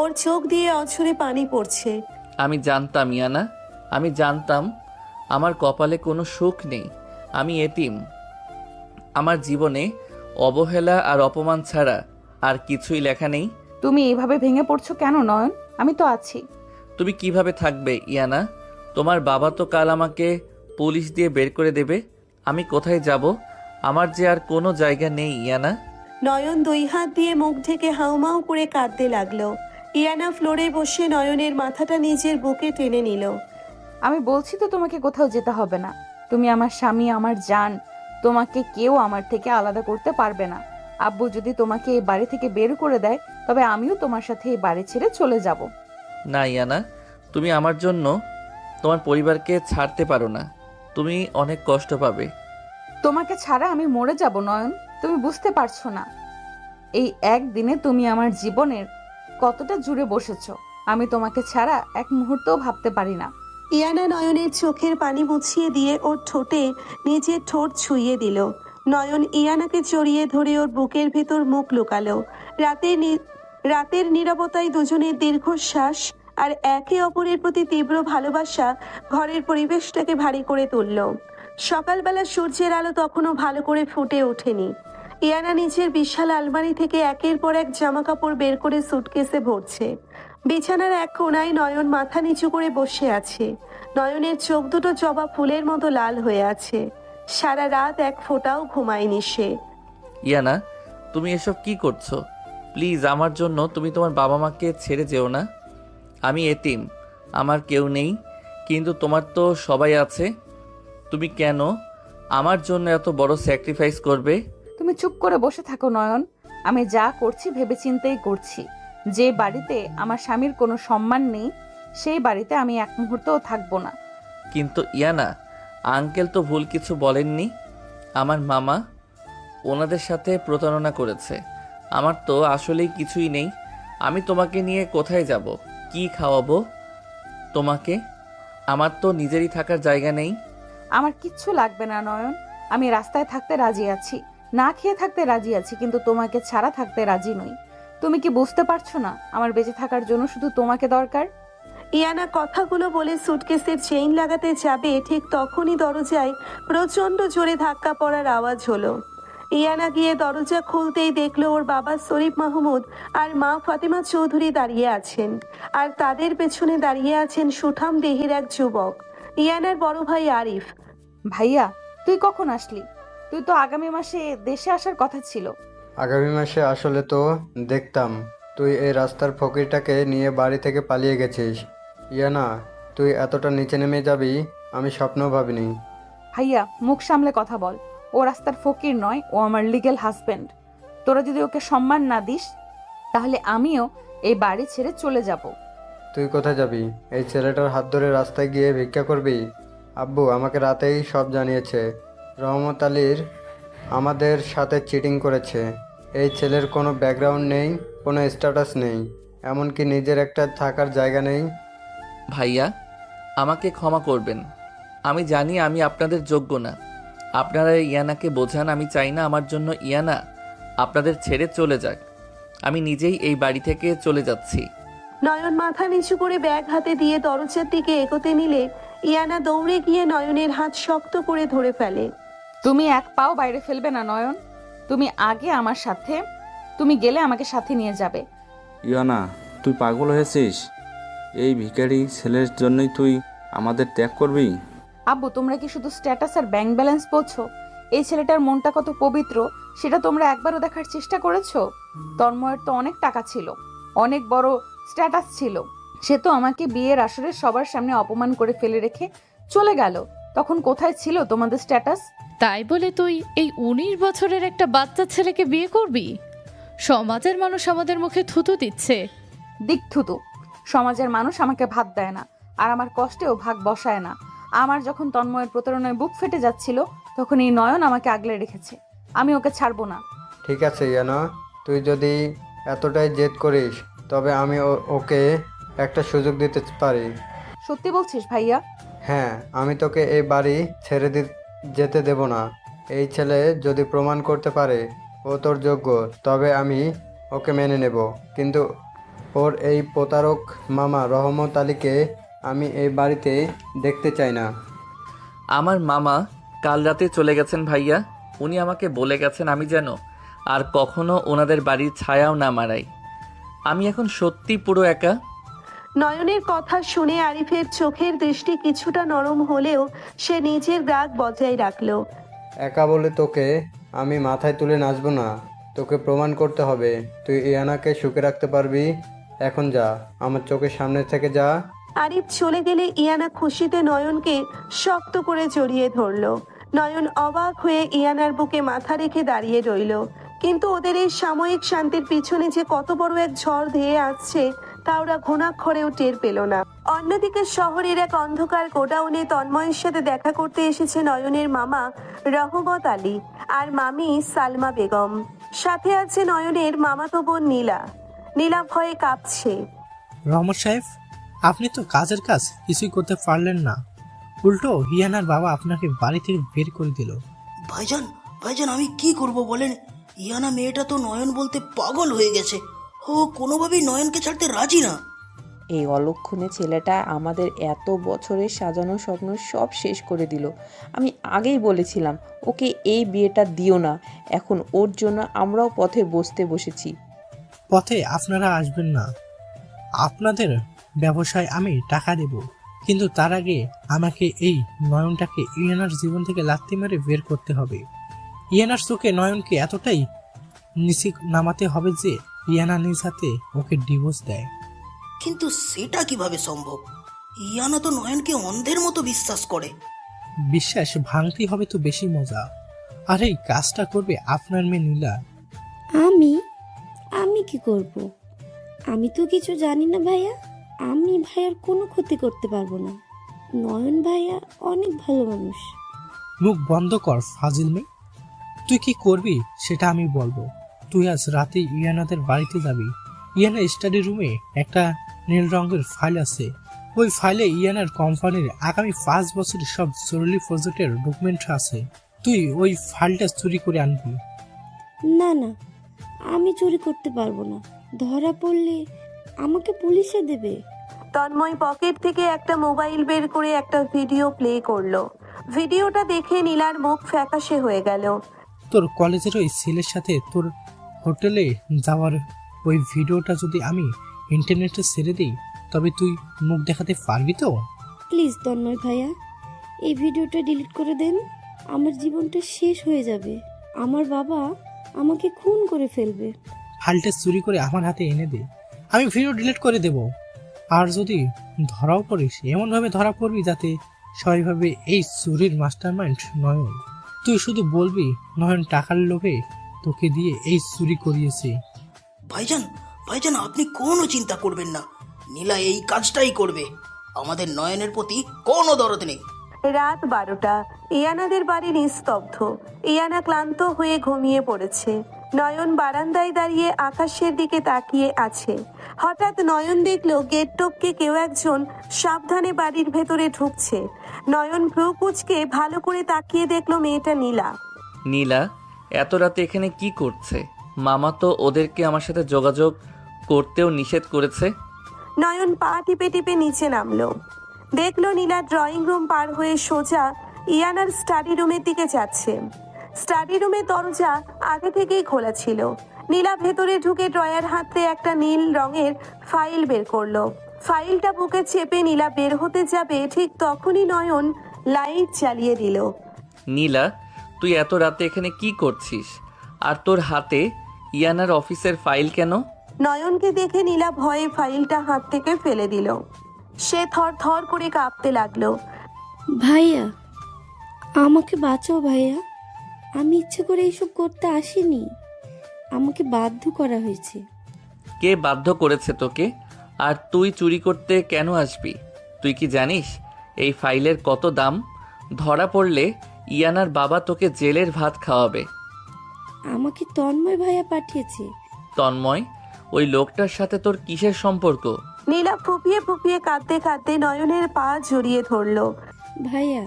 ওর চোখ দিয়ে অঝরে পানি পড়ছে। আমি জানতাম ইয়ানা, আমি জানতাম আমার কপালে কোনো সুখ নেই। আমি এতিম। আমার জীবনে অবহেলা আর অপমান ছাড়া আর কিছুই লেখা নেই। তুমি এইভাবে ভেঙে পড়ছো কেন নয়ন? আমি তো আছি। তুমি কিভাবে থাকবে ইয়ানা? তোমার বাবা তো কাল আমাকে পুলিশ দিয়ে বের করে দেবে। আমি কোথায় যাব? আমার যে আর কোনো জায়গা নেই ইয়ানা। নয়ন 2 হাত দিয়ে মুখ ঢেকে হাউমাউ করে কাঁদতে লাগলো। ইয়ানা ফ্লোরে বসে নয়নের মাথাটা নিজের বুকে টেনে নিল। আমি বলছি তো তোমাকে কোথাও যেতে হবে না। তুমি আমার স্বামী, আমার জান। তোমাকে কেউ আমার থেকে আলাদা করতে পারবে না। আব্বু যদি তোমাকে এই বাড়ি থেকে বের করে দেয় তবে আমিও তোমার সাথে এই বাড়ি ছেড়ে চলে যাব। না ইয়ানা, তুমি আমার জন্য তোমার পরিবারকে ছাড়তে পারো না। তুমি অনেক কষ্ট পাবে। তোমাকে ছাড়া আমি মরে যাব নয়ন। তুমি বুঝতে পারছো না এই একদিনে তুমি আমার জীবনের কতটা জুড়ে বসেছো। আমি তোমাকে ছাড়া এক মুহূর্তও ভাবতে পারি না। ইয়ানা নয়নের চোখের পানি মুছিয়ে দিয়ে ওর ঠোঁটে নিজের ঠোঁট ছুঁয়ে দিল। নয়ন ইয়ানাকে জড়িয়ে ধরে ওর বুকের ভেতর মুখ লুকালো। রাতের নীরবতায় দুজনের দীর্ঘশ্বাস আর একে অপরের প্রতি তীব্র ভালোবাসা ঘরের পরিবেশটাকে ভারী করে তুলল। সকালবেলা সূর্যের আলো তখনও ভালো করে ফুটে ওঠেনি। ইয়ানা নিজের বিশাল আলমারি থেকে একের পর এক জামা কাপড় বের করে সুটকেসে ভরছে। বিছানার এক কোণায় নয়ন মাথা নিচু করে বসে আছে। নয়নের চোখ দুটো জবা ফুলের মতো লাল হয়ে আছে। সারা রাত এক ফোঁটাও ঘুমায়নি সে। ইয়ানা, তুমি এসব কি করছো? প্লিজ আমার জন্য তুমি তোমার বাবা মাকে ছেড়ে যেও না। আমি এতিম, আমার কেউ নেই, কিন্তু তোমার তো সবাই আছে। তুমি কেন আমার জন্য এত বড় স্যাক্রিফাইস করবে? তুমি চুপ করে বসে থাকো নয়ন। আমি যা করছি ভেবেচিন্তেই করছি। যে বাড়িতে আমার স্বামীর কোনো সম্মান নেই সেই বাড়িতে আমি এক মুহূর্তও থাকবো না। কিন্তু ইয়ানা, আঙ্কেল তো ভুল কিছু বলেননি। আমার মামা ওনাদের সাথে প্রতারণা করেছে। আমার তো আসলেই কিছুই নেই। আমি তোমাকে নিয়ে কোথায় যাব? কি খাওয়াবো তোমাকে? আমার তো নিজেরই থাকার জায়গা নেই। আমার কিচ্ছু লাগবে না নয়ন। আমি রাস্তায় থাকতে রাজি আছি, না খেয়ে থাকতে রাজি আছি, কিন্তু তোমাকে ছাড়া থাকতে রাজি নই। তুমি কি বুঝতে পারছো না আমার বেঁচে থাকার জন্য শুধু তোমাকে দরকার? ইয়ানা কথাগুলো বলে সুটকেসের চেইন লাগাতে যাবে, ঠিক তখনই দরজায় প্রচন্ড জোরে ধাক্কা পড়ার আওয়াজ হলো। ইয়ানা গিয়ে দরজা খুলতেই দেখলো ওর বাবা শরীফ মাহমুদ আর মা ফাতেমা চৌধুরী দাঁড়িয়ে আছেন, আর তাদের পেছনে দাঁড়িয়ে আছেন সুঠাম দেহের এক যুবক, ইয়ানার বড় ভাই আরিফ। ভাইয়া, তুই কখন আসলি? তুই তো আগামী মাসে দেশে আসার কথা ছিল। আগামী মাসে আসলে তো দেখতাম তুই এই রাস্তার ফকিরটাকে নিয়ে বাড়ি থেকে পালিয়ে গেছিস। ইয়ানা, তুই এতটা নিচে নেমে যাবি আমি স্বপ্নও ভাবিনি। ভাইয়া, মুখ সামলে কথা বল। ও রাস্তার ফকির নয়, ও আমার লিগ্যাল হাজবেন্ড। তোরা যদি ওকে সম্মান না দিস তাহলে আমিও এই বাড়ি ছেড়ে চলে যাব। তুই কোথায় যাবি? এই ছেলেটার হাত ধরে রাস্তায় গিয়ে ভিক্ষা করবি? আব্বু আমাকে রাতেই সব জানিয়েছে। রহমত আলীর আমাদের সাথে চিটিং করেছে। এই ছেলের কোনো ব্যাকগ্রাউন্ড নেই, কোনো স্ট্যাটাস নেই, এমনকি নিজের একটা থাকার জায়গা নেই। ভাইয়া, আমাকে ক্ষমা করবেন। আমি জানি আমি আপনাদের যোগ্য না। আপনারা ইয়ানাকে বোঝান। আমি চাই না আমার জন্য ইয়ানা আপনাদের ছেড়ে চলে যাক। আমি নিজেই এই বাড়ি থেকে চলে যাচ্ছি। নয়ন মাথা নিচু করে ব্যাগ হাতে দিয়ে দরজার দিকে এগোতে নিলে ইয়ানা দৌড়ে গিয়ে নয়নের হাত শক্ত করে ধরে ফেলে। তুমি এক পাও বাইরে ফেলবে না নয়ন। তুমি আগে আমার সাথে, তুমি গেলে আমাকে সাথে নিয়ে যাবে। ইয়ানা, তুই পাগল হয়েছিস? এই ভিখারি ছেলের জন্যই তুই আমাদের ত্যাগ করবি? আব্বু, তোমরা কি শুধু স্ট্যাটাস আর ব্যাংক ব্যালেন্স বোঝো? এই ছেলেটার মনটা কত পবিত্র সেটা তোমরা একবারও দেখার চেষ্টা করেছো? তন্ময়ের তো অনেক টাকা ছিল, অনেক বড় স্ট্যাটাস ছিল। সে তো আমাকে বিয়ের আসরে সবার সামনে অপমান করে ফেলে রেখে চলে গেল। তখন কোথায় ছিল তোমাদের স্ট্যাটাস? তাই বলে তুই এই 19 বছরের একটা বাচ্চা ছেলেকে বিয়ে করবি? সমাজের মানুষ আমাদের মুখে থুতু দিচ্ছে। দিক থুতু। সমাজের মানুষ আমাকে ভাত দেয় না, আর আমার কষ্টেও ভাগ বসায় না। আমার যখন তন্ময়ের প্রতারণায় বুক ফেটে যাচ্ছিল তখন এই নয়ন আমাকে আগলে রেখেছে। আমি ওকে ছাড়বো না। ঠিক আছে ইয়ানা, তুই যদি এতটাই জেদ করিস তবে আমি ওকে একটা সুযোগ দিতে পারি। সত্যি বলছিস ভাইয়া? হ্যাঁ, আমি তোকে এই বাড়ি ছেড়ে যেতে দেব না। এই ছেলে যদি প্রমাণ করতে পারে ও তোর যোগ্য তবে আমি ওকে মেনে নেব, কিন্তু ওর এই প্রতারক মামা রহমত আলীকে আমি এই বাড়িতে দেখতে চাই না। আমার মামা কাল রাতে চলে গেছেন ভাইয়া। উনি আমাকে বলে গেছেন আমি যেন আর কখনো ওনাদের বাড়ির ছায়াও না মারাই। আমি এখন সত্যি পুরো একা। নয়নের কথা শুনে আরিফের চোখের দৃষ্টি কিছুটা নরম হলেও সে নিজের রাগ বজায় রাখলো। একা বলে তোকে আমি মাথায় তুলে নাচবো না, তোকে প্রমাণ করতে হবে তুই ইয়ানাকে সুখে রাখতে পারবি। এখন যা, আমার চোখের সামনে থেকে যা। আরিফ চলে গেলে ইয়ানা খুশিতে নয়নকে শক্ত করে জড়িয়ে ধরল। নয়ন অবাক হয়ে ইয়ানার বুকে মাথা রেখে দাঁড়িয়ে রইল। কিন্তু ওদের এই সাময়িক শান্তির পিছনে যে কত বড় এক ঝড় ধেয়ে আসছে তা ওরা ঘুণাক্ষরেও টের পেল না। অন্যদিকে শহরের এক অন্ধকার গোডাউনে তন্ময়ের সাথে দেখা করতে এসেছে নয়নের মামা রহমত আলী আর মামি সালমা বেগম। সাথে আছে নয়নের মামাতো বোন নীলা। নীলা ভয়ে কাঁপছে। রহমত সাহেব, আপনি তো কাজের কাজ কিছুই করতে পারলেন না, উল্টো ইয়ানার বাবা আপনাকে বাড়ি থেকে বের করে দিল। ভাইজান ভাইজান আমি কি করব বলেন? ইয়ানা মেয়েটা তো নয়ন বলতে পাগল হয়ে গেছে। ও কোনোভাবেই নয়নকে ছাড়তে রাজি না। এই অলক্ষণে ছেলেটা আমাদের এত বছরের সাজানো স্বপ্ন সব শেষ করে দিল। আমি আগেই বলেছিলাম ওকে এই বিয়েটা দিও না। এখন ওর জন্য আমরাও পথে বসেছি। পথে আপনারা আসবেন না, আপনাদের ব্যবসায় আমি টাকা দেব, কিন্তু তার আগে আমাকে এই নয়নটাকে ইয়ানার জীবন থেকে লাথি মেরে বের করতে হবে। ইয়ানার চোখে নয়নকে এতটাই নিচে নামাতে হবে যে ইয়ানা নিজ হাতে ওকে ডিভোর্স দেয়। কিন্তু সেটা কিভাবে সম্ভব? ইয়ানা তো নয়নকে অন্ধের মতো বিশ্বাস করে। বিশ্বাস ভাঙতেই হবে তো বেশি মজা। আর এই কাজটা করবে আপনার মেয়ে নীলা। আমি কি করব? আমি তো কিছু জানি না ভাইয়া। আমি ভাইয়ার কোনো ক্ষতি করতে পারবো না। নয়ন ভাইয়া অনেক ভালো মানুষ। মুখ বন্ধ কর ফাজিল মেয়ে। তুই কি করবি সেটা আমি বলবো। তুই আজ রাতে ইয়ানাদের বাড়িতে যাবি। ইয়ানা স্টাডি রুমে একটা নীল রঙের ফাইল আছে। ওই ফাইলে ইয়ানার কোম্পানির আগামী 5 বছরের সব জরুরি প্রজেক্টের ডকুমেন্ট আছে। তুই ওই ফাইলটা চুরি করে আনবি। না না, আমি চুরি করতে পারবো না। ধরা পড়লে আমাকে পুলিশে দেবে। তন্ময় পকেট থেকে একটা মোবাইল বের করে একটা ভিডিও প্লে করলো। ভিডিওটা দেখে নীলার মুখ ফ্যাকাশে হয়ে গেল। তোর কলেজের ওই ছেলের সাথে তোর হোটেলে যাওয়ার ওই ভিডিওটা যদি আমি ইন্টারনেটে ছেড়ে দিই তবে তুই মুখ দেখাতে পারবি তো? প্লিজ তন্ময় ভাইয়া, এই ভিডিওটা ডিলিট করে দেন। আমার জীবনটা শেষ হয়ে যাবে। আমার বাবা আমাকে খুন করে ফেলবে। ফাইলটা চুরি করে আমার হাতে এনে দে, আমি ভিডিও ডিলিট করে দেব। আর যদি ধরাও পড়িস এমনভাবে ধরা পড়বি যাতে সবাই ভাবে এই চুরির মাস্টারমাইন্ড নয়ন। তুই শুধু বলবি নয়ন টাকার লোভে তোকে দিয়ে এই চুরি করিয়েছে। ভাইজান ভাইজান আপনি কোনো চিন্তা করবেন না, নীলা এই কাজটাই করবে। আমাদের নয়নের প্রতি কোনো দরদ নেই। রাত 12টা। ইয়ানাদের বাড়ি নিস্তব্ধ। ইয়ানা ক্লান্ত হয়ে ঘুমিয়ে পড়েছে। নয়ন বারান্দায় দাঁড়িয়ে আকাশের দিকে তাকিয়ে আছে। হঠাৎ নয়ন দেখলো গেট টপকে কেউ একজন সাবধানে বাড়ির ভেতরে ঢুকছে। নয়ন ভ্রু কুঁচকে ভালো করে তাকিয়ে দেখলো মেয়েটা নীলা। নীলা এত রাতে এখানে কি করছে? মামা তো ওদেরকে আমার সাথে যোগাযোগ করতেও নিষেধ করেছে। নয়ন পা টিপে টিপে নিচে নামলো। দেখলো নীলা ড্রয়িং রুম পার হয়ে সোজা ইয়ানার স্টাডি রুমের দিকে যাচ্ছে। স্টাডি রুমের দরজা আগে থেকেই খোলা ছিল। নীলা ভেতরে ঢুকে ড্রয়ার হাতে একটা নীল রঙের ফাইল বের করলো। ফাইলটা বুকে চেপে নীলা বের হতে যাবে, ঠিক তখনই নয়ন লাইট জ্বালিয়ে দিল। নীলা তুই এত রাতে এখানে কি করছিস? আর তোর হাতে ইয়ানার অফিসের ফাইল কেন? নয়নকে দেখে নীলা ভয়ে ফাইলটা হাত থেকে ফেলে দিল। সে থর থর করে কাঁপতে লাগলো। ভাইয়া, আমাকে বাঁচাও ভাইয়া। আমি ইচ্ছে করে এইসব করতে আসিনি। আমাকে বাধ্য করা হয়েছে। কে বাধ্য করেছে তোকে? আর তুই চুরি করতে কেন আসবি? তুই কি জানিস এই ফাইলের কত দাম? ধরা পড়লে ইয়ানার বাবা তোকে জেলের ভাত খাওয়াবে। আমাকে তন্ময় ভাইয়া পাঠিয়েছে। তন্ময়? ওই লোকটার সাথে তোর কিসের সম্পর্ক? নীলা ফুপিয়ে ফুপিয়ে কাঁদতে কাঁদতে নয়নের পা জড়িয়ে ধরলো। ভাইয়া,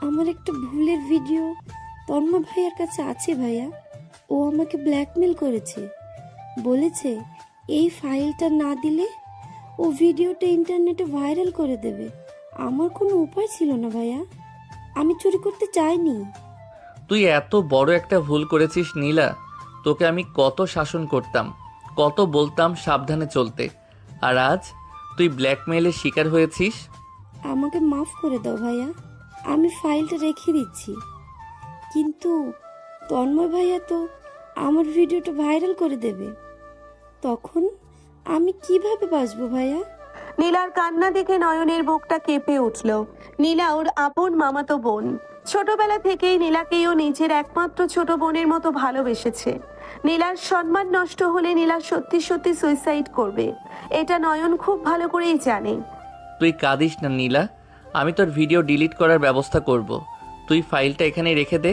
আমার একটা ভুলের ভিডিও তন্ময় ভাইয়ার কাছে আছে ভাইয়া। ও আমাকে ব্ল্যাকমেল করেছে। বলেছে এই ফাইলটা না দিলে ও ভিডিওটা ইন্টারনেটে ভাইরাল করে দেবে। আমার কোনো উপায় ছিল না ভাইয়া। আমি চুরি করতে চাইনি। তুই এত বড় একটা ভুল করেছিস নীলা। তোকে আমি কত শাসন করতাম, কত বলতাম সাবধানে চলতে, আর আজ তুই ব্ল্যাকমেইলের শিকার হয়েছিস। আমাকে মাফ করে দাও ভাইয়া, আমি ফাইলটা রেখে দিচ্ছি। কিন্তু তন্ময় ভাইয়া তো আমার ভিডিওটা ভাইরাল করে দেবে, তখন আমি কিভাবে বাঁচবো ভাইয়া? নীলার কান্না দেখে নয়নের বুকটা কেঁপে উঠল। নীলা ওর আপন মামাতো বোন। ছোটবেলা থেকেই নীলাকেই ও নিজের একমাত্র ছোট বোনের মতো ভালোবেসেছে। নীলার সম্মান নষ্ট হলে নীলা সত্যি সত্যি সুইসাইড করবে, এটা নয়ন খুব ভালো করেই জানে। তুই কাঁদিস না নীলা, আমি তোর ভিডিও ডিলিট করার ব্যবস্থা করব। তুই ফাইলটা এখানে রেখে দে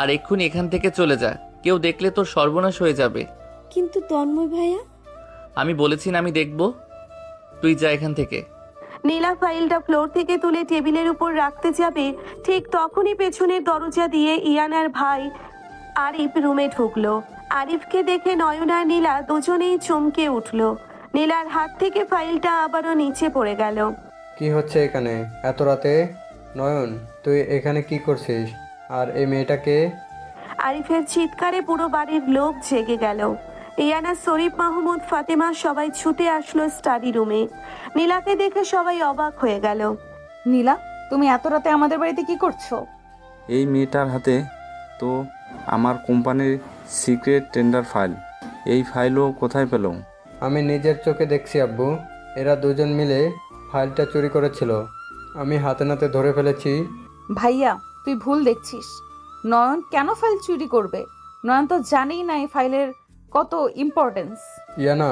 আর এক্ষুনি এখান থেকে চলে যা, কেউ দেখলে তোর সর্বনাশ হয়ে যাবে। কিন্তু তন্ময় ভাইয়া? আমি বলেছি না আমি দেখব, তুই যা এখান থেকে। নীলা ফাইলটা ফ্লোর থেকে তুলে টেবিলের উপর রাখতে যাবে, ঠিক তখনই পেছনের দরজা দিয়ে ইয়ানার ভাই আরিফ রুমে ঢুকলো। আরিফকে দেখে নয়ন আর নীলা দুজনেই চমকে উঠল। নীলার হাত থেকে ফাইলটা আবারও নিচে পড়ে গেল। কি হচ্ছে এখানে এত রাতে? নয়ন, তুই এখানে কি করছিস? আর এই মেয়েটাকে? আরিফের চিৎকারে পুরো বাড়ির লোক জেগে গেল। ইয়ানা, শরীফ মাহমুদ, ফাতেমা সবাই ছুটে আসলো স্টাডি রুমে। নীলাকে দেখে সবাই অবাক হয়ে গেল। নীলা, তুমি এত রাতে আমাদের বাড়িতে কি করছো? এই মেয়েটার হাতে তো আমার কোম্পানির সিক্রেট টেন্ডার ফাইল। এই ফাইলও কোথায় পেল? আমি নিজের চোখে দেখছি আব্বু, এরা দুজন মিলে ফাইলটা চুরি করেছিল। আমি হাতে নাতে ধরে ফেলেছি। ভাইয়া, তুই ভুল দেখছিস। নয়ন কেন ফাইল চুরি করবে? নয়ন তো জানেই না এই ফাইলের কত ইম্পর্টেন্স। ইয়ানা,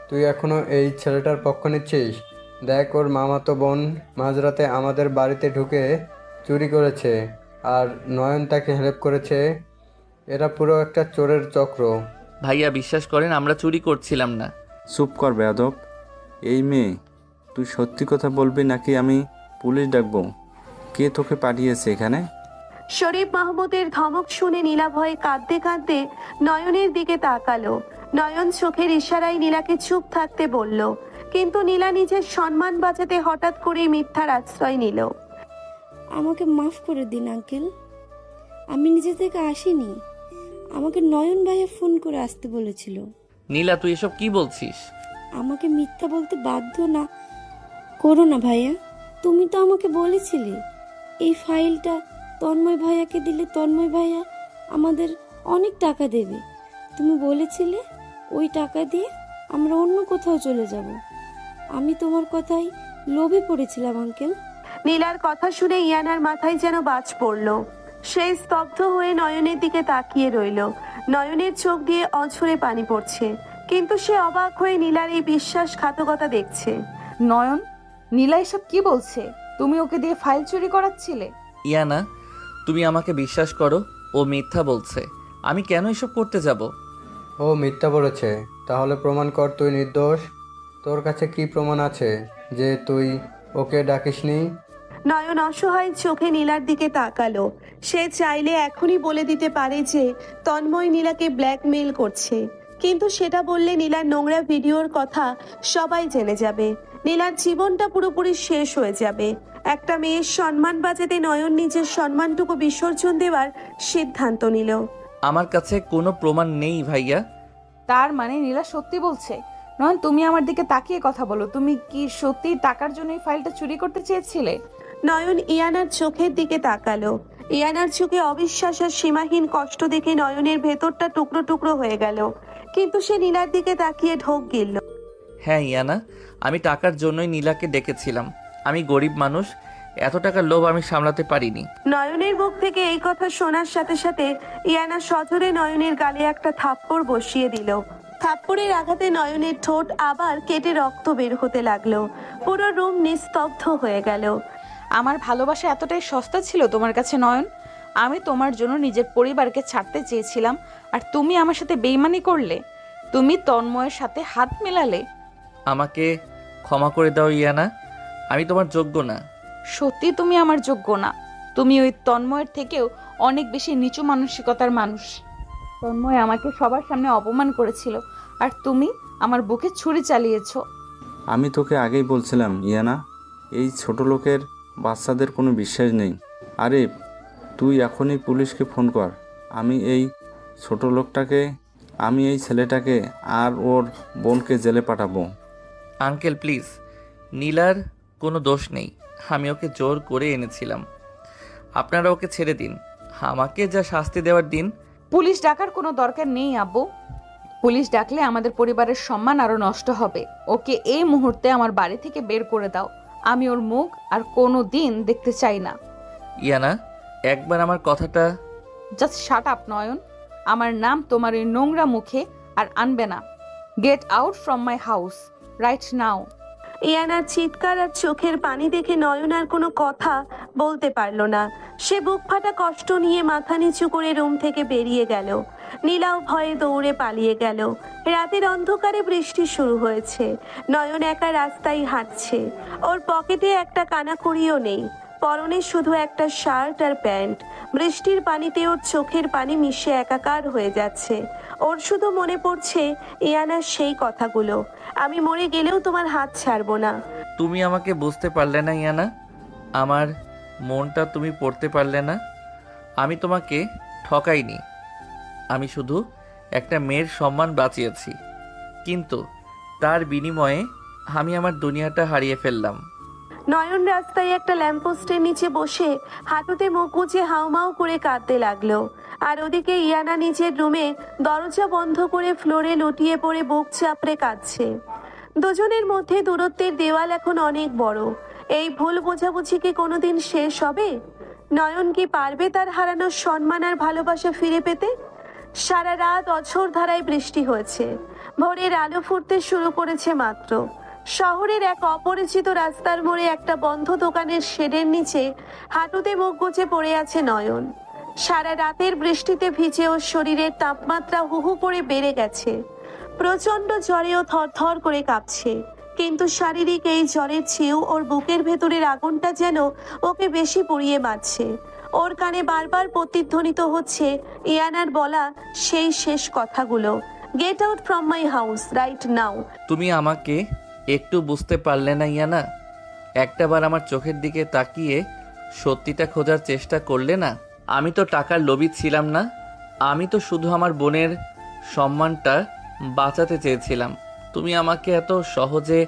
তুই এখনো এই ছেলেটার পক্ষ নিচ্ছিস? দেখ, ওর মামাতো বোন মাঝরাতে আমাদের বাড়িতে ঢুকে চুরি করেছে আর নয়ন তাকে হেল্প করেছে। এরা পুরো একটা চোরের চক্র। ভাইয়া বিশ্বাস করেন আমরা চুরি করছিলাম না। চুপ কর বেয়াদব। এই মেয়ে, তুই সত্যি কথা বলবি নাকি আমি পুলিশ ডাকবো? কে তোকে পাঠিয়েছে এখানে? শরীফ মাহমুদের ধমক শুনে নীলা ভয়ে কাঁদতে কাঁদতে নয়নের দিকে তাকালো। নয়ন চোখের ইশারায় নীলাকে চুপ থাকতে বলল, কিন্তু নীলা নিজের সম্মান বাঁচাতে হঠাৎ করে মিথ্যার আশ্রয় নিল। আমাকে মাফ করে দিন আঙ্কেল, আমি নিজে থেকে আসিনি, আমাকে নয়ন ভাইয়া ফোন করে আসতে বলেছিল। নীলা, তুই এসব কি বলছিস? আমাকে মিথ্যা বলতে বাধ্য না করো না ভাইয়া। তুমি তো আমাকে বলেছিলে এই ফাইলটা তন্ময় ভাইয়াকে দিলে তন্ময় ভাইয়া আমাদের অনেক টাকা দেবে। তুমি বলেছিলে ওই টাকা দিয়ে আমরা অন্য কোথাও চলে যাব। আমি তোমার কথাই লোভে পড়েছিলাম আঙ্কেল। নীলার কথা শুনে ইয়ানার মাথায় যেন বাজ পড়ল। সে স্তব্ধ হয়ে নয়নের দিকে তাকিয়ে রইল। নয়নের চোখ দিয়ে অঝরে পানি পড়ছে, কিন্তু সে অবাক হয়ে নীলার এই বিশ্বাসঘাতকতা দেখছে। নয়ন, নীলা এসব কি বলছে? তুমি ওকে দিয়ে ফাইল চুরি করাচ্ছিলে? ইয়ানা, তুমি আমাকে বিশ্বাস করো, ও মিথ্যা বলছে। আমি কেন এসব করতে যাব? ও মিথ্যা বলেছে? তাহলে প্রমাণ কর তুই নির্দোষ। তোর কাছে কি প্রমাণ আছে যে তুই ওকে ডাকিসনি? নয়ন অসহায় চোখে নীলার দিকে তাকালো। সে চাইলে এখনই বলে দিতে পারে যে তন্ময় নীলাকে ব্ল্যাকমেইল করছে, কিন্তু সেটা বললে নীলার নোংরা ভিডিওর কথা সবাই জেনে যাবে। নীলার জীবনটা পুরোপুরি শেষ হয়ে যাবে। একটা মেয়ের সম্মান বাঁচাতে নয়ন নিজের সম্মানটুকু বিসর্জন দেওয়ার সিদ্ধান্ত নিল। আমার কাছে কোনো প্রমাণ নেই ভাইয়া। তার মানে নীলা সত্যি বলছে? নয়ন, তুমি আমার দিকে তাকিয়ে কথা বলো। তুমি কি সত্যি টাকার জন্য এই ফাইলটা চুরি করতে চেয়েছিলে? নয়ন ইয়ানার চোখের দিকে তাকালো। ইয়ানার চোখে অবিশ্বাস আর সীমাহীন কষ্ট দেখে নয়নের ভেতরটা টুকরো টুকরো হয়ে গেল, কিন্তু সে নীলার দিকে তাকিয়ে ঢোক গিলল। হ্যাঁ ইয়ানা, আমি টাকার জন্যই নীলাকে ডেকেছিলাম। আমি গরিব মানুষ, এত টাকার লোভ আমি সামলাতে পারিনি। নয়নের মুখ থেকে এই কথা শোনার সাথে সাথে ইয়ানা সজোরে নয়নের গালে একটা থাপ্পড় বসিয়ে দিল। থাপ্পড়ের আঘাতে নয়নের ঠোঁট আবার কেটে রক্ত বের হতে লাগলো। পুরো রুম নিস্তব্ধ হয়ে গেল। আমার ভালোবাসা এতটাই সস্তা ছিল তোমার কাছে নয়ন? আমি তোমার জন্য নিজের পরিবারকে ছাড়তে চেয়েছিলাম, আর তুমি আমার সাথে বেইমানি করলে। তুমি তন্ময়ের সাথে হাত মেলালে। আমাকে ক্ষমা করে দাও ইয়ানা, আমি তোমার যোগ্য না। সত্যি তুমি আমার যোগ্য না। তুমি ওই তন্ময়ের থেকেও অনেক বেশি নিচু মানসিকতার মানুষ। তন্ময় আমাকে সবার সামনে অপমান করেছিল, আর তুমি আমার বুকে ছুরি চালিয়েছো। আমি তোকে আগেই বলছিলাম ইয়ানা, এই ছোট লোকের বাচ্চাদের কোনো বিশ্বাস নেই। আরে তুই এখনই পুলিশকে ফোন কর। আমি এই ছোট লোকটাকে আমি এই ছেলেটাকে আর ওর বোনকে জেলে পাঠাবো। আঙ্কেল প্লিজ, নীলার কোনো দোষ নেই, আমি ওকে জোর করে এনেছিলাম। আপনারা ওকে ছেড়ে দিন, আমাকে যা শাস্তি দেওয়ার দিন। পুলিশ ডাকার কোনো দরকার নেই আব্বু। পুলিশ ডাকলে আমাদের পরিবারের সম্মান আরো নষ্ট হবে। ওকে এই মুহূর্তে আমার বাড়ি থেকে বের করে দাও। আমি ওর মুখ আর কোনো দিন দেখতে চাই না। ইয়ানা, একবার আমার কথাটা। Just shut up Nayan. আমার নাম তোমার এই নোংরা মুখে আর আনবে না। Get out from my house right now. ইয়ানার চিৎকার আর চোখের পানি দেখে নয়ন আর কোনো কথা বলতে পারল না। সে বুক ফাটা কষ্ট নিয়ে মাথা নিচু করে রুম থেকে বেরিয়ে গেল। নীলাও ভয়ে দৌড়ে পালিয়ে গেল। রাতের অন্ধকারে বৃষ্টি শুরু হয়েছে। নয়ন একা রাস্তায় হাঁটছে। ওর পকেটে একটা কানাকড়িও নেই, পরনে শুধু একটা শার্ট আর প্যান্ট। বৃষ্টির পানিতে ওর চোখের পানি মিশে একাকার হয়ে যাচ্ছে। ওর শুধু মনে পড়ছে ইয়ানার সেই কথাগুলো, আমি মরে গেলেও তোমার হাত ছাড়বো না। তুমি আমাকে বুঝতে পারলে না ইয়ানা, আমার মনটা তুমি পড়তে পারলে না। আমি তোমাকে ঠকাইনি, আমি শুধু একটা মেয়ের সম্মান বাঁচিয়েছি, কিন্তু তার বিনিময়ে আমি আমার দুনিয়াটা হারিয়ে ফেললাম। নয়ন রাস্তায় একটা ল্যাম্পপোস্টের নিচে বসে হাঁটুতে মুখ গুজে হাউমাউ করে কাঁদতে লাগলো। আর ওদিকে ইয়ানা নিজের রুমে দরজা বন্ধ করে ফ্লোরে লুটিয়ে পড়ে বুক চাপড়ে কাঁদছে। দুজনের মধ্যে দূরত্বের দেওয়াল এখন অনেক বড়। এই ভুল বোঝাবুঝি কি কোনোদিন শেষ হবে? নয়ন কি পারবে তার হারানো সম্মান আর ভালোবাসা ফিরে পেতে? সারা রাত অঝোর ধারায় বৃষ্টি হয়েছে। ভোরের আলো ফুটতে শুরু করেছে মাত্র। শহরের এক অপরিচিত রাস্তার মোড়ে একটা বন্ধ দোকানের শেডের নিচে হাঁটুতে মুখ গুজে পড়ে আছে নয়ন। সারা রাতের বৃষ্টিতে ভিজে ওর শরীরের তাপমাত্রা হুহু করে বেড়ে গেছে। প্রচন্ড জ্বরেও থরথর করে কাঁপছে, কিন্তু শারীরিক এই জ্বরের চেয়েও ওর বুকের ভেতরের আগুনটা যেন ওকে বেশি পুড়িয়ে মারছে। ওর কানে বারবার প্রতিধ্বনিত হচ্ছে ইয়ানার বলা সেই শেষ কথাগুলো, gate out from my house right নাও। তুমি আমাকে একটু বুঝতে পারলে না ইয়ানা? একটাবার আমার চোখের দিকে তাকিয়ে সত্যিটা খোঁজার চেষ্টা করলে না? আমি তো টাকার লোভী ছিলাম না, আমি তো শুধু আমার বোনের সম্মানটা বাঁচাতে চেয়েছিলাম। তুমি আমাকে এত সহজে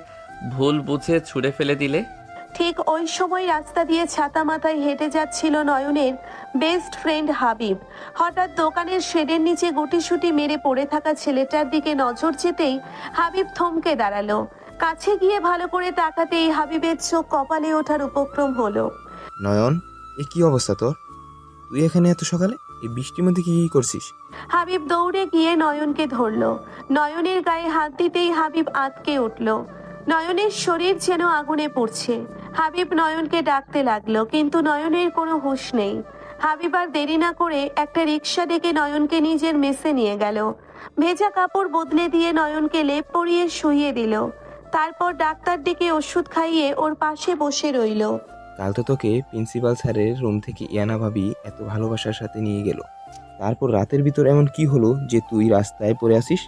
ভুল বুঝে ছুঁড়ে ফেলে দিলে। ঠিক ওই সময় রাস্তা দিয়ে ছাতা মাথায় হেঁটে যাচ্ছিল নয়নের বেস্ট ফ্রেন্ড হাবিব। হঠাৎ দোকানের শেডের নিচে গুটিসুটি মেরে পড়ে থাকা ছেলেটার দিকে নজর যেতেই হাবিব থমকে দাঁড়ালো। কাছে গিয়ে ভালো করে তাকাতেই হাবিবের চোখ কপালে ওঠার উপক্রম হলো। নয়ন, এ কি অবস্থা তোর? তুই এখানে এত সকালে এই বৃষ্টির মধ্যে কি করছিস? হাবিব দৌড়ে গিয়ে নয়নকে ধরলো। নয়নের গায়ে হাত দিতেই হাবিব আঁতকে উঠল। নয়নের শরীর যেন আগুনে পুড়ছে। হাবিব নয়নকে ডাকতে লাগলো, কিন্তু নয়নের কোনো হুঁশ নেই। হাবিব আর দেরি না করে একটা রিক্সা ডেকে নয়নকে নিজের মেসে নিয়ে গেল। ভেজা কাপড় বদলে দিয়ে নয়নকে লেপ পরিয়ে শুইয়ে দিল। তারপর ডাক্তার ডেকে ওষুধ খাইয়ে ওর পাশে বসে রইল। কাল তো তোকে প্রিন্সিপাল স্যারের রুম থেকে ইয়ানা ভাবি এত ভালোবাসার সাথে নিয়ে গেল, তারপর রাতের ভিতর এমন কি হলো যে তুই রাস্তায় পড়ে আসিস?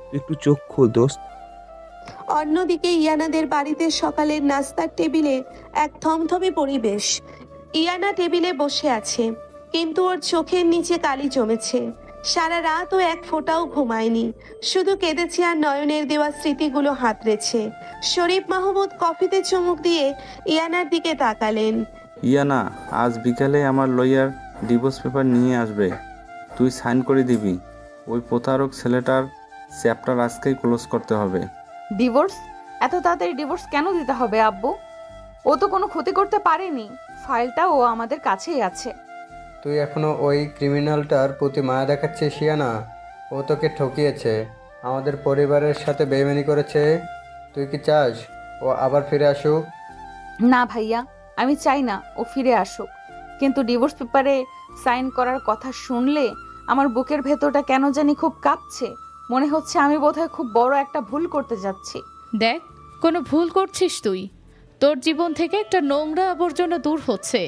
তুই একটু চোখ খোল দোস্ত। অন্যদিকে ইয়ানাদের বাড়িতে সকালের নাস্তার টেবিলে এক থমথমে পরিবেশ। ইয়ানা টেবিলে বসে আছে, কিন্তু ওর চোখের নিচে কালি জমেছে। সারা রাত ও এক ফোঁটাও ঘুমায়নি, শুধু কেঁদেছে আর নয়নের দেওয়া স্মৃতিগুলো হাতড়েছে। শরীফ মাহমুদ কফিতে চুমুক দিয়ে ইয়ানার দিকে তাকালেন। ইয়ানা, আজ বিকালে আমার লয়ার ডিভোর্স পেপার নিয়ে আসবে, তুই সাইন করে দিবি। ওই প্রতারক ছেলেটার চ্যাপ্টার আজকেই ক্লোজ করতে হবে। ডিভোর্স? এত তাড়াতাড়ি ডিভোর্স কেন দিতে হবে আব্বু? ও তো কোনো ক্ষতি করতে পারেনি, ফাইলটা ও আমাদের কাছেই আছে। তুই এখনো ওই ক্রিমিনালটার প্রতি মায়া দেখাচ্ছিস শিয়ানা? ও তোকে ঠকিয়েছে, আমাদের পরিবারের সাথে বেইমানি করেছে। তুই কি চাস ও আবার ফিরে আসুক? না ভাইয়া, আমি চাই না ও ফিরে আসুক, কিন্তু ডিভোর্স পেপারে সাইন করার কথা শুনলে আমার বুকের ভেতরটা কেন জানি খুব কাঁপছে। মনে হচ্ছে আমি বোধহয় খুব বড় একটা ভুল করতে যাচ্ছি। দেখ, কোনো ভুল করছিস তুই। তোর জীবন থেকে একটা নোংরা আবর্জনা দূর হচ্ছে।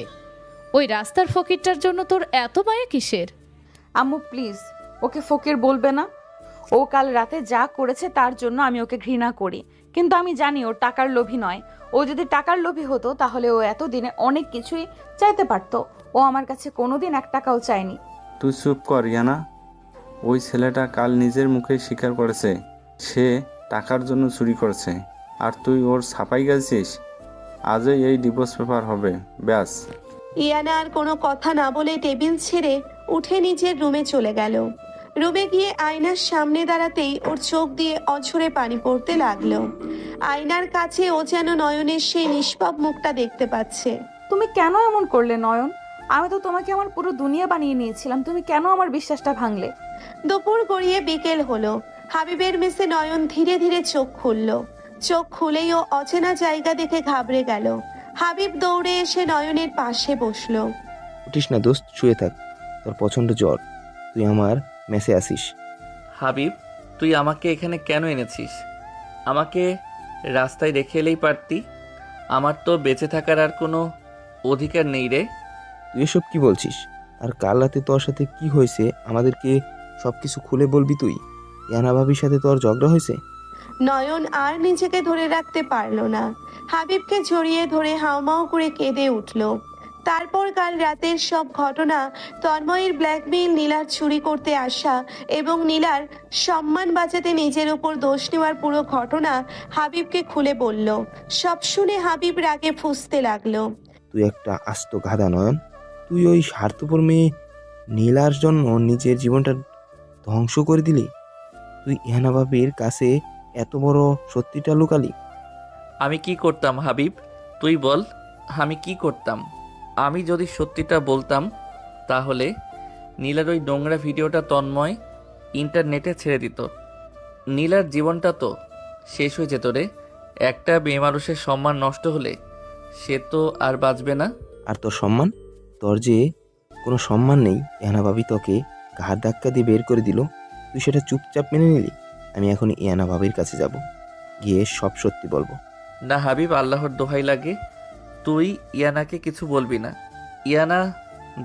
ওই রাস্তার ফকিরটার জন্য তোর এত মায়া কিসের? আম্মু প্লিজ, ওকে ফকির বলবে না। ও কাল রাতে যা করেছে তার জন্য আমি ওকে ঘৃণা করি, কিন্তু আমি জানি ও টাকার লোভী নয়। ও যদি টাকার লোভী হতো তাহলে ও এতদিনে অনেক কিছুই চাইতে পারতো। ও আমার কাছে কোনোদিন 1 টাকাও চায়নি। তুই চুপ কর ইয়ানা, ওই ছেলেটা কাল নিজের মুখে স্বীকার করেছে সে টাকার জন্য চুরি করেছে, আর তুই ওর ছাপাই গেছিস। আজই এই ডিভোর্স পেপার হবে, ব্যাস। ইয়ানা আর কোনো কথা না বলে টেবিল ছেড়ে উঠে নিজের রুমে চলে গেল। রুমে গিয়ে আয়নার সামনে দাঁড়াতেই ওর চোখ দিয়ে অঝরে পানি পড়তে লাগলো। আয়নার কাছে ও যেন নয়নের সেই নিষ্পাপ মুখটা দেখতে পাচ্ছে। তুমি কেন এমন করলে নয়ন? আমি তো তোমাকে আমার পুরো দুনিয়া বানিয়ে নিয়েছিলাম, তুমি কেন আমার বিশ্বাসটা ভাঙলে? দুপুর গড়িয়ে বিকেল হলো। হাবিবের মেসে নয়ন ধীরে ধীরে চোখ খুলল। চোখ খুলেই ও অচেনা জায়গা দেখে ঘাবড়ে গেল। হাবিব দৌড়ে এসে নয়নের পাশে বসলো। উঠিস না দোস্ত, শুয়ে থাক, তোর প্রচণ্ড জ্বর, তুই আমার মেসে আসিস। হাবিব, তুই আমাকে এখানে কেন এনেছিস? আমাকে রাস্তায় রেখে এলেই পারতি। আমার তো বেঁচে থাকার আর কোনো অধিকার নেই রে। তুই এসব কি বলছিস? আর কাল রাতে তোর সাথে কি হয়েছে আমাদেরকে সব কিছু খুলে বলবি তুই? ইয়ানা ভাবির সাথে তোর ঝগড়া হয়েছে? নয়ন আর নিজেকে ধরে রাখতে পারলো না। হাবিবকে জড়িয়ে ধরে হাউমাউ করে কেঁদে উঠল। তারপর কাল রাতের সব ঘটনা, তন্ময়ের ব্ল্যাকমেইল, নীলার চুরি করতে আসা এবং নীলার সম্মান বাঁচাতে নিজের উপর দোষ নেওয়ার পুরো ঘটনা হাবিবকে খুলে বলল। সব শুনে হাবিব রাগে ফুঁসতে লাগলো। তুই একটা আস্ত গাধা নয়ন, তুই ওই স্বার্থপর মেয়ে নীলার জন্য নিজের জীবনটা ধ্বংস করে দিলি। তুই ইয়ানা ভাবির কাছে এত বড় সত্যিটা লুকালি। আমি কি করতাম হাবিব, তুই বল, আমি কি করতাম? আমি যদি সত্যিটা বলতাম তাহলে নীলার ওই নোংরা ভিডিওটা তন্ময় ইন্টারনেটে ছেড়ে দিত। নীলার জীবনটা তো শেষ হয়ে যেত রে। একটা মেয়ে মানুষের সম্মান নষ্ট হলে সে তো আর বাঁচবে না। আর তোর সম্মান? তোর যে কোনো সম্মান নেই। ইয়ানা ভাবি তোকে ঘাড় ধাক্কা দিয়ে বের করে দিল, তুই সেটা চুপচাপ মেনে নিলি। আমি এখন ইয়ানা ভাবির কাছে যাব, গিয়ে সব সত্যি বলবো। না হাবিব, আল্লাহর দোহাই লাগে, তুই ইয়ানাকে কিছু বলবি না। ইয়ানা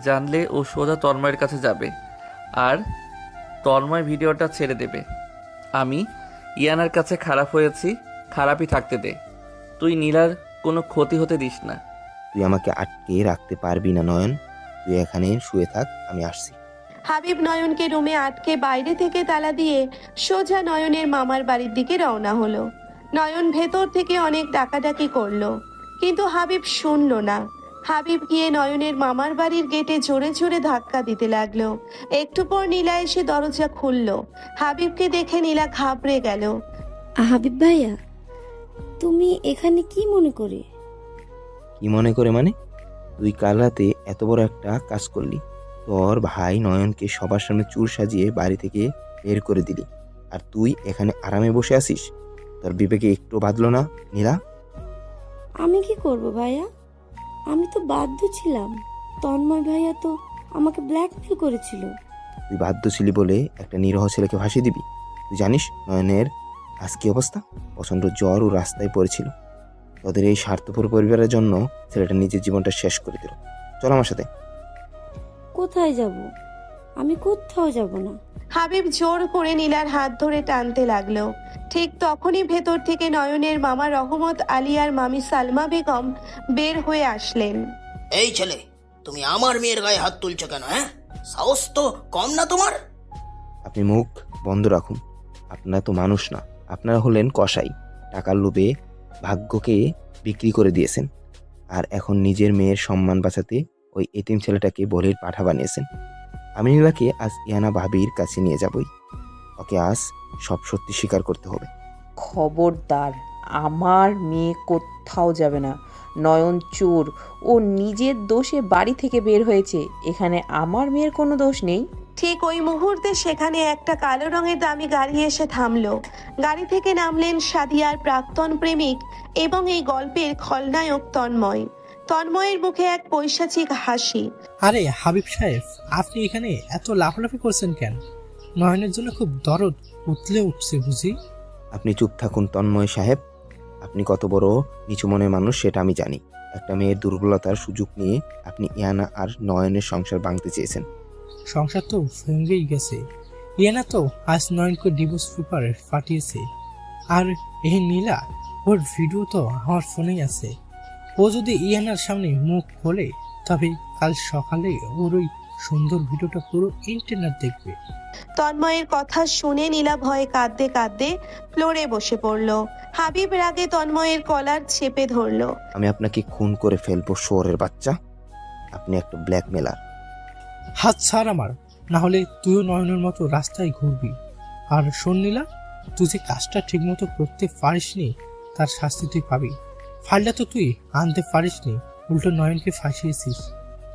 জানলে ও সোজা তন্ময়ের কাছে যাবে আর তন্ময় ভিডিওটা ছেড়ে দেবে। আমি ইয়ানার কাছে খারাপ হয়েছি, খারাপই থাকতে দে। তুই নীলার কোনো ক্ষতি হতে দিস না। তুই আমাকে আটকে রাখতে পারবি না নয়ন, তুই এখানে শুয়ে থাক, আমি আসছি। হাবিব নয়নকে রুমে আটকে বাইরে থেকে তালা দিয়ে সোজা নয়নের মামার বাড়ির দিকে রওনা হলো। নয়ন ভেতর থেকে অনেক ডাকাডাকি করলো, কিন্তু হাবিব শুনলো না। হাবিব গিয়ে নয়নের মামার বাড়ির গেটে জোরে জোরে ধাক্কা দিতে লাগলো। একটু পর নীলা এসে দরজা খুললো। হাবিবকে দেখে নীলা ঘাবড়ে গেল। হাবিব ভাইয়া, তুমি এখানে কি মনে করে? কি মনে করে মানে? তুই কাল রাতে এত বড় একটা কাজ করলি, তোর ভাই নয়নকে সবার সামনে চুল সাজিয়ে বাড়ি থেকে বের করে দিলি, আর তুই এখানে আরামে বসে আছিস? তোর বিবেকে একটু বাঁধলো না নীলা? আমি কি করব ভাইয়া? আমি তো বাধ্য ছিলাম। তন্ময় ভাইয়া তো আমাকে ব্ল্যাকমেল করেছিল। তুই বাধ্য ছিলি বলে একটা নিরহ ছেলেকে ভাসিয়ে দিবি? তুই জানিস নয়নের আজ কি অবস্থা? প্রচণ্ড জ্বর ও রাস্তায় পড়েছিল। তোদের এই স্বার্থপর পরিবারের জন্য ছেলেটা নিজের জীবনটা শেষ করে দিল। চল আমার সাথে। কোথায় যাব? আমি কোথাও যাব না। হাবিব জোর করে নীলার হাত ধরে টানতে লাগলো। ঠিক তখনই ভেতর থেকে নয়নের মামা রহমত আলী আর মামি সালমা বেগম বের হয়ে আসলেন। এই ছেলে, তুমি আমার মেয়ের গায়ে হাত তুলছো কেন? হ্যাঁ, সাহস তো কম না তোমার? আপনি মুখ বন্ধ রাখুন। আপনারা তো মানুষ না, আপনারা হলেন কসাই। টাকার লোভে ভাগ্যকে বিক্রি করে দিয়েছেন, আর এখন নিজের মেয়ের সম্মান বাঁচাতে ওই এতিম ছেলেটাকে বলির পাঠা বানিয়েছেন। আমি নীলাকে আজ ইয়ানা ভাবির কাছে নিয়ে যাবই। ওকে আজ সব সত্যি স্বীকার করতে হবে। খবরদার, আমার মেয়ে কোথাও যাবে না। নয়ন চোর, ও নিজের দোষে বাড়ি থেকে বের হয়েছে, এখানে আমার মেয়ের কোনো দোষ নেই। ঠিক ওই মুহূর্তে সেখানে একটা কালো রঙের দামি গাড়ি এসে থামলো। গাড়ি থেকে নামলেন সাদিয়ার প্রাক্তন প্রেমিক এবং এই গল্পের খলনায়ক তন্ময়। তন্ময়ের মুখে এক পৈশাচিক হাসি। আরে হাবিব সাহেব, আপনি এখানে এত লাফালাফি করছেন কেন? নয়নের জন্য খুব দরদ উতলে উঠছে বুঝি? আপনি চুপ থাকুন তন্ময় সাহেব। আপনি কত বড় নিচু মনের মানুষ সেটা আমি জানি। একটা মেয়ের দুর্বলতার সুযোগ নিয়ে আপনি ইয়ানা আর নয়নের সংসার ভাঙতে চেয়েছেন। সংসার তো ভেঙেই গেছে। ইয়ানা তো আজ নয়নকে ডিভোর্স পেপারে পাঠিয়েছে, আর এই নীলা, ওর ভিডিও তো আমার ফোনেই আছে। ও যদি ইয়ানার সামনে মুখ খোলে তবে কাল সকালে ওর ওই সুন্দর ভিডিওটা পুরো ইন্টারনেট দেখবে। তন্ময়ের কথা শুনে নীলা ভয়ে কাঁদতে কাঁদতে ফ্লোরে বসে পড়ল। হাবিব রাগে তন্ময়ের কলার চেপে ধরলো। আমি আপনাকে খুন করে ফেলবো শুয়োরের বাচ্চা। আপনি একটা ব্ল্যাকমেলার। হাত ছাড় আমার, না হলে তুইও নয়নের মতো রাস্তায় ঘুরবি। আর শোন নীলা, তুই যে কাজটা ঠিক মতো করতে পারিসনি তার শাস্তি তুই পাবি। ফাইলটা তো তুই আনতে পারিসনি, উল্টো নয়নকে ফাঁসিয়েছিস।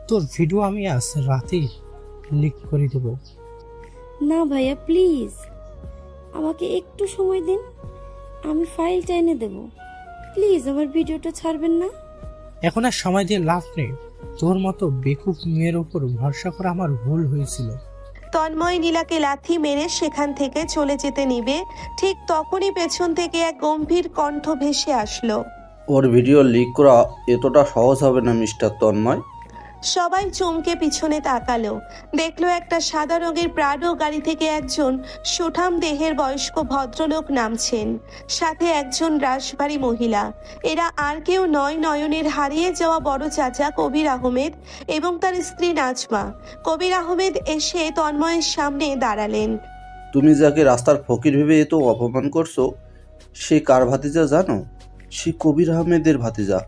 তোর ভিডিও আমি আজ রাতেই লিক করে দেবো। না ভাইয়া প্লিজ, আমাকে একটু সময় দিন, আমি ফাইলটা এনে দেব। প্লিজ আমার ভিডিওটা ছাড়বেন না। এখন আর সময় দিয়ে লাভ নেই। তোর মতো বেকুব মেয়ের ওপর ভরসা করা আমার ভুল হয়েছিল। তন্ময় নীলাকে লাথি মেরে সেখান থেকে চলে যেতে নিবে, ঠিক তখনই পেছন থেকে এক গম্ভীর কণ্ঠ ভেসে আসলো। ওর ভিডিও লিক করা এতটা সহজ হবে না মিস্টার তন্ময়। সবাই চমকে পিছনে তাকালো। দেখলো একটা সাদা রঙের প্রাডো গাড়ি থেকে একজন সুঠাম দেহের বয়স্ক ভদ্রলোক নামছেন, সাথে একজন রাশভারী মহিলা। এরা আর কেউ নয়, নয়নের হারিয়ে যাওয়া বড় চাচা কবির আহমেদ এবং তার স্ত্রী নাজমা। কবির আহমেদ এসে তন্ময়ের সামনে দাঁড়ালেন। তুমি যাকে রাস্তার ফকির ভেবে এত অপমান করছো, সে কার ভাতিজা জানো? সে কবির আহমেদের ভাতিজা,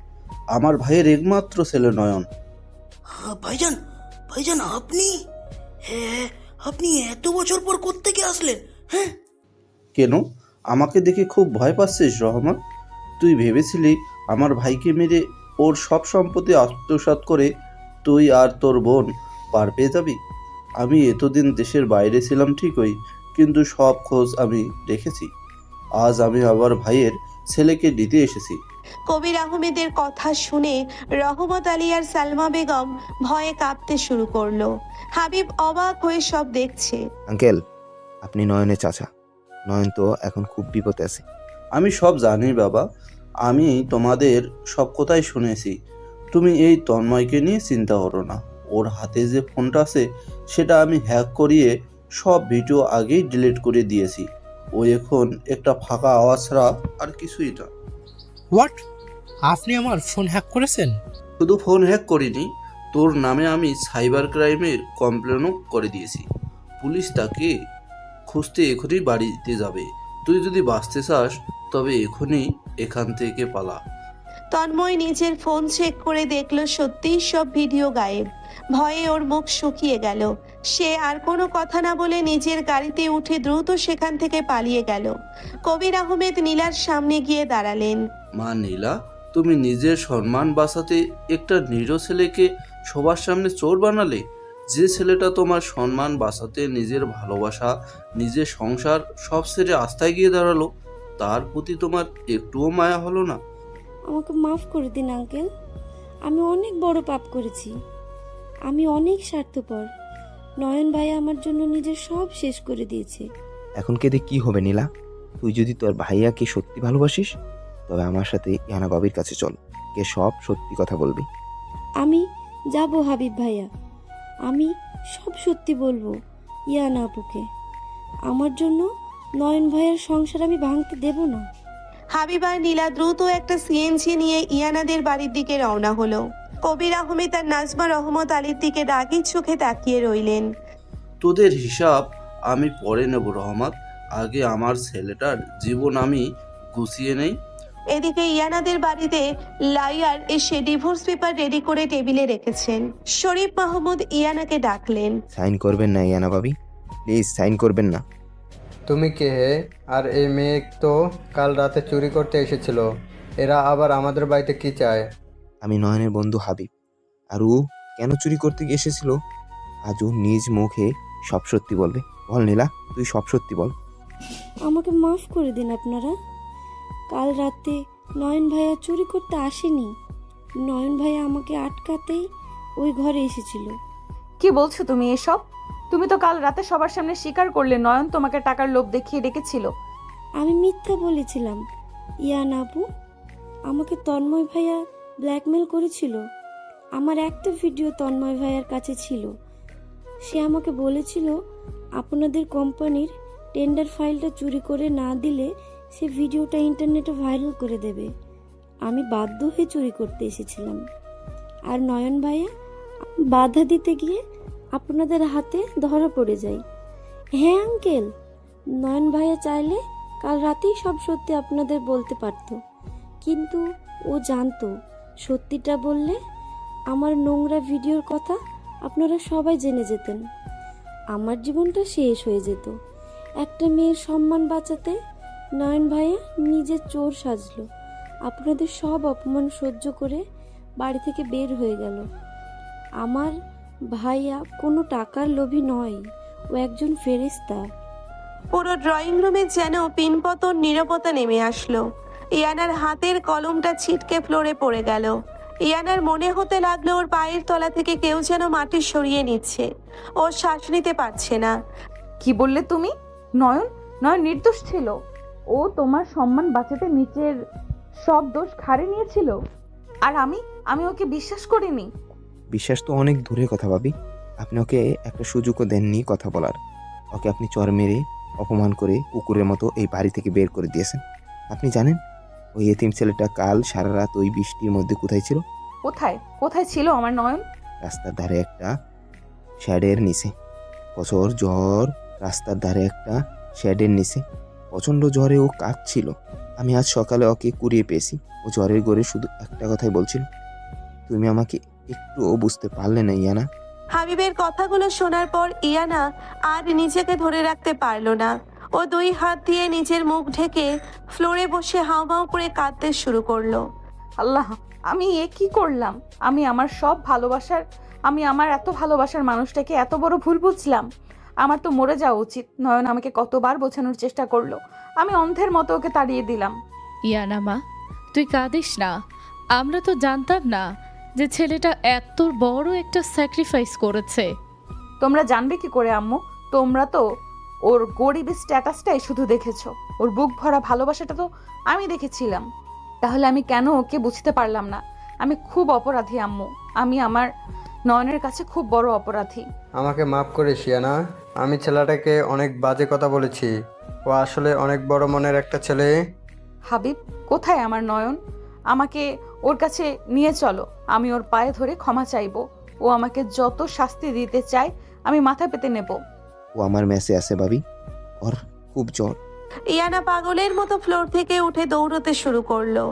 আমার ভাইয়ের একমাত্র ছেলে নয়ন। ভাইজান, ভাইজান আপনি? হ্যাঁ, আপনি এত বছর পর কোত্থেকে আসলেন? হ্যাঁ, কেন আমাকে দেখে খুব ভয় পাচ্ছিস রহমান? তুই ভেবেছিলি আমার ভাইকে মেরে ওর সব সম্পত্তি আত্মসাৎ করে তুই আর তোর বোন পার পেয়ে যাবি? আমি এতদিন দেশের বাইরে ছিলাম ঠিকই, কিন্তু সব খোঁজ আমি রেখেছি। আজ আমি আবার ভাইয়ের ছেলেকে দিতে এসেছি। কবির আহমেদের কথা শুনে রহমত আলী আর সালমা বেগম ভয়ে কাঁপতে শুরু করলো। হাবিব অবাক হয়ে সব দেখছে। আঙ্কেল, আপনি নয়নের চাচা। নয়ন তো এখন খুব বিপদে আছে। আমি সব জানি বাবা, আমি তোমাদের সব কথাই শুনেছি। তুমি এই তন্ময়কে নিয়ে চিন্তা করো না। ওর হাতে যে ফোনটা আছে সেটা আমি হ্যাক করিয়ে সব ভিডিও আগেই ডিলিট করে দিয়েছি। ও এখন একটা ফাঁকা আওয়াজ ছাড়া আর কিছুই না। হোয়াট? আপনি আমার ফোন হ্যাক করেছেন? শুধু ফোন হ্যাক করিনি, তোর নামে আমি সাইবার ক্রাইমের কমপ্লেনও করে দিয়েছি। পুলিশ তাকে খুঁজতে এখনই বাড়িতে যাবে। তুই যদি বাঁচতে চাস তবে এখনই এখান থেকে পালা। তন্ময় নিজের ফোন চেক করে দেখলো সত্যিই সব ভিডিও গায়েব। ভয়ে ওর মুখ শুকিয়ে গেল। সে আর কোনো কথা না বলে নিজের গাড়িতে উঠে দ্রুত সেখান থেকে পালিয়ে গেল। কবির আহমেদ নীলার সামনে গিয়ে দাঁড়ালেন। মা নীলা, তুমি নিজের সম্মান বাঁচাতে একটা নিরীহ ছেলেকে সবার সামনে চোর বানালে। যে ছেলেটা তোমার সম্মান বাঁচাতে নিজের ভালোবাসা, নিজের সংসার সব ছেড়ে আস্থায় গিয়ে দাঁড়ালো, তার প্রতি তোমার একটুও মায়া হলো না? আমাকে মাফ করে দিন আঙ্কেল, আমি অনেক বড় পাপ করেছি। আমি অনেক স্বার্থপর। নয়ন ভাই আমার জন্য নিজের সব শেষ করে দিয়েছে। এখন কেঁদে কি হবে নীলা? তুই যদি তোর ভাইয়াকে সত্যি ভালোবাসিস তবে আমার সাথে ইয়ানা বাবির কাছে চল, কে সব সত্যি কথা বলবি। আমি যাব হাবিব ভাইয়া, আমি সব সত্যি বলবো ইয়ানা আপুকে। আমার জন্য নয়ন ভাইয়ের সংসার আমি ভাঙতে দেব না। হাবিব আর নীলা দ্রুত একটা সিএনজি নিয়ে ইয়ানাদের বাড়ির দিকে রওনা হলো। কবির আহমেদ আর নাজমা রহমত আলীর দিকে রাগী চোখে তাকিয়ে রইলেন। তোদের হিসাব আমি পরে নেব রহমত, আগে আমার ছেলেটার জীবন আমি গুছিয়ে নেই। এদিকে ইয়ানাদের বাড়িতে লায়ার এসে ডিভোর্স পেপার রেডি করে টেবিলে রেখেছেন। শরীফ মাহমুদ ইয়ানাকে ডাকলেন। সাইন করবেন না ইয়ানা বাবি, প্লিজ সাইন করবেন না। তুমি কে? আর এই মেয়ে তো কাল রাতে চুরি করতে এসেছিল। এরা আবার আমাদের বাড়িতে কি চায়? আমি নয়নের বন্ধু হাবিব। আর ও কেন চুরি করতে এসেছিল আজ ও নিজ মুখে সব সত্যি বলবে। বল নীলা, তুই সব সত্যি বল। আমাকে মাফ করে দিন আপনারা। কাল রাতে নয়ন ভাইয়া চুরি করতে আসেনি। নয়ন ভাইয়া আমাকে আটকাতেই ওই ঘরে এসেছিল। কি বলছো তুমি এসব? তুমি তো কাল রাতে সবার সামনে স্বীকার করলে নয়ন তোমাকে টাকার লোভ দেখিয়ে ডেকেছিল। আমি মিথ্যা বলেছিলাম ইয়ানা আপু। আমাকে তন্ময় ভাইয়া ব্ল্যাকমেল করেছিল। আমার একটা ভিডিও তন্ময় ভাইয়ার কাছে ছিল। সে আমাকে বলেছিল আপনাদের কোম্পানির টেন্ডার ফাইলটা চুরি করে না দিলে সে ভিডিওটা ইন্টারনেটে ভাইরাল করে দেবে। আমি বাধ্য হয়ে চুরি করতে এসেছিলাম। আর নয়ন ভাইয়া বাধা দিতে গিয়ে আপনাদের হাতে ধরা পড়ে যাই। হ্যাঁ আঙ্কেল, নয়ন ভাইয়া চাইলে কাল রাতেই সব সত্যি আপনাদের বলতে পারত, কিন্তু ও জানতো সত্যিটা বললে আমার নোংরা ভিডিওর কথা আপনারা সবাই জেনে যেতেন, আমার জীবনটা শেষ হয়ে যেত। একটা মেয়ের সম্মান বাঁচাতে নয়ন ভাইয়া নিজে চোর সাজলো, আপনাদের সব অপমান সহ্য করে বাড়ি থেকে বের হয়ে গেল। আমার ভাইয়া কোনো টাকার লোভী নয়, ও একজন ফেরেশতা। পুরো ড্রয়িং রুমে যেন পিনপতন নীরবতা নেমে আসলো। ইয়ানার হাতের কলমটা ছিটকে ফ্লোরে পড়ে গেল। ইয়ানার মনে হতে লাগলো ওর পায়ের তলা থেকে কেউ যেন মাটি সরিয়ে নিচ্ছে। ও শ্বাস নিতে পারছে না। কি বললে তুমি? নয়ন নয়ন নির্দোষ ছিল। ও তোমার সম্মান বাঁচাতে নিচের সব দোষ ঘাড়ে নিয়েছিল, আর আমি ওকে বিশ্বাস করিনি। বিশ্বাস তো অনেক দূরের কথা ভাবি, আপনি ওকে একটা সুযোগও দেননি কথা বলার। ওকে আপনি চর মেরে অপমান করে কুকুরের মতো এই বাড়ি থেকে বের করে দিয়েছেন। আপনি জানেন ওই এতিম ছেলেটা কাল সারা রাত ওই বৃষ্টির মধ্যে কোথায় ছিল? কোথায় কোথায় ছিল আমার নয়ন? রাস্তার ধারে একটা শ্যাডের নিচে। প্রচুর ঝড়, রাস্তার ধারে একটা শ্যাডের নিচে প্রচণ্ড ঝড়ে ও কাঁদছিল। আমি আজ সকালে ওকে কুড়িয়ে পেয়েছি। ও ঝড়ের গড়ে শুধু একটা কথাই বলছিল, তুমি আমাকে একটুও বুঝতে পারলে না ইয়ানা। হাবিবের কথাগুলো শোনার পর ইয়ানা আর নিজেকে ধরে রাখতে পারল না। ও দুই হাত দিয়ে নিজের মুখ ঢেকে ফ্লোরে বসে হাউমাউ করে কাঁদতে শুরু করলো। আল্লাহ, আমি এ কি করলাম? আমি আমার এত ভালোবাসার মানুষটাকে এত বড় ভুল বুঝলাম। আমার তো মরে যাওয়া উচিত। নয়ন আমাকে কতবার বোঝানোর চেষ্টা করলো, আমি অন্ধের মতো ওকে তাড়িয়ে দিলাম। ইয়ানা মা, তুই কাঁদিস না। আমরা তো জানতাম না যে ছেলেটা এত বড় একটা স্যাক্রিফাইস করেছে। তোমরা জানবে কি করে আম্মু? তোমরা তো ওর গরিবের স্ট্যাটাসটাই শুধু দেখেছো, ওর বুক ভরা ভালোবাসাটা তো আমি দেখেছিলাম। তাহলে আমি কেন ওকে বুঝতে পারলাম না? আমি খুব অপরাধী আম্মু, আমি আমার নয়নের কাছে খুব বড় অপরাধী। আমাকে মাফ করিস ইয়ানা, আমি ছেলেটাকে অনেক বাজে কথা বলেছি। ও আসলে অনেক বড় মনের একটা ছেলে। হাবিব, কোথায় আমার নয়ন? আমাকে ওর কাছে নিয়ে চলো, আমি ওর পায়ে ধরে ক্ষমা চাইবো। ও আমাকে যত শাস্তি দিতে চায় আমি মাথা পেতে নেব। ও আমার মেসে আছে ভাবি, ওর খুব জ্বর। ইয়ানা পাগলের মতো ফ্লোর থেকে উঠে দৌড়তে শুরু করলো।